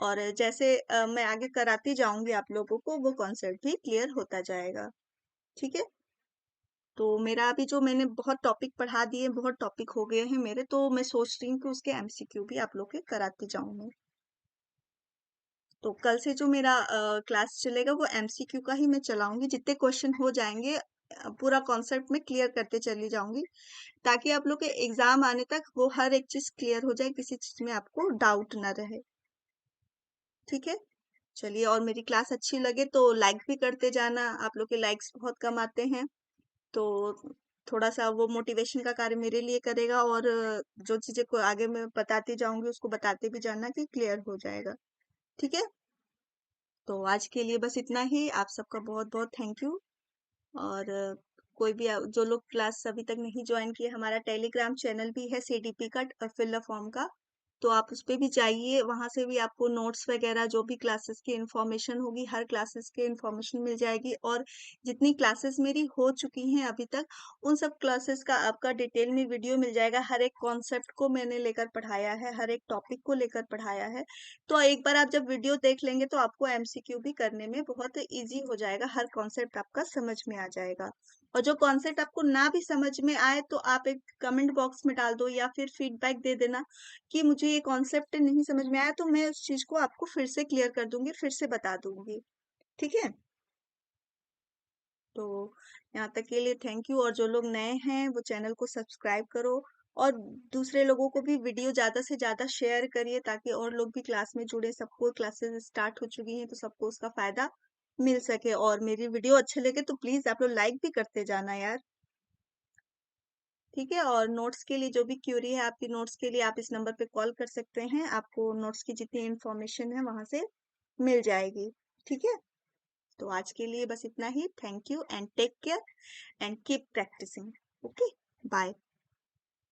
और जैसे मैं आगे कराती जाऊंगी आप लोगों को वो कॉन्सेप्ट भी क्लियर होता जाएगा। ठीक है। तो मेरा अभी जो मैंने बहुत टॉपिक पढ़ा दिए, बहुत टॉपिक हो गए हैं मेरे, तो मैं सोच रही हूँ कि उसके एमसीक्यू भी आप लोग के कराती जाऊं मैं। तो कल से जो मेरा क्लास चलेगा वो एमसीक्यू का ही मैं चलाऊंगी। जितने क्वेश्चन हो जाएंगे पूरा कॉन्सेप्ट में क्लियर करते चली जाऊंगी, ताकि आप लोग के एग्जाम आने तक वो हर एक चीज क्लियर हो जाए, किसी चीज में आपको डाउट ना रहे। ठीक है। चलिए, और मेरी क्लास अच्छी लगे तो लाइक भी करते जाना, आप लोग के लाइक्स बहुत कम आते हैं, तो थोड़ा सा वो मोटिवेशन का कार्य मेरे लिए करेगा। और जो चीजें को आगे मैं बताती जाऊंगी उसको बताते भी जाना कि क्लियर हो जाएगा। ठीक है। तो आज के लिए बस इतना ही। आप सबका बहुत बहुत थैंक यू। और कोई भी जो लोग क्लास अभी तक नहीं ज्वाइन किए, हमारा टेलीग्राम चैनल भी है सीडीपी का फिल फॉर्म का, तो आप उस पे भी जाइए। वहां से भी आपको नोट्स वगैरह जो भी क्लासेस की इंफॉर्मेशन होगी, हर क्लासेस की इंफॉर्मेशन मिल जाएगी। और जितनी क्लासेस मेरी हो चुकी हैं अभी तक उन सब क्लासेस का आपका डिटेल में वीडियो मिल जाएगा। हर एक कॉन्सेप्ट को मैंने लेकर पढ़ाया है, हर एक टॉपिक को लेकर पढ़ाया है। तो एक बार आप जब वीडियो देख लेंगे तो आपको एमसीक्यू भी करने में बहुत इजी हो जाएगा, हर कॉन्सेप्ट आपका समझ में आ जाएगा। और जो कॉन्सेप्ट आपको ना भी समझ में आए तो आप एक कमेंट बॉक्स में डाल दो या फिर फीडबैक दे देना कि मुझे ये कॉन्सेप्ट नहीं समझ में आया, तो मैं उस चीज को आपको फिर से क्लियर कर दूंगी, फिर से बता दूंगी। ठीक है। तो यहाँ तक के लिए थैंक यू। और जो लोग नए हैं वो चैनल को सब्सक्राइब करो, और दूसरे लोगों को भी वीडियो ज्यादा से ज्यादा शेयर करिए, ताकि और लोग भी क्लास में जुड़े। सबको क्लासेस स्टार्ट हो चुकी हैं तो सबको उसका फायदा मिल सके। और मेरी वीडियो अच्छे लगे तो प्लीज आप लोग लाइक भी करते जाना यार। ठीक है। और नोट्स के लिए जो भी क्यूरी है आपकी नोट्स के लिए, आप इस नंबर पे कॉल कर सकते हैं, आपको नोट्स की जितनी इंफॉर्मेशन है वहां से मिल जाएगी। ठीक है। तो आज के लिए बस इतना ही। Thank you and take care and keep practicing. Okay, bye.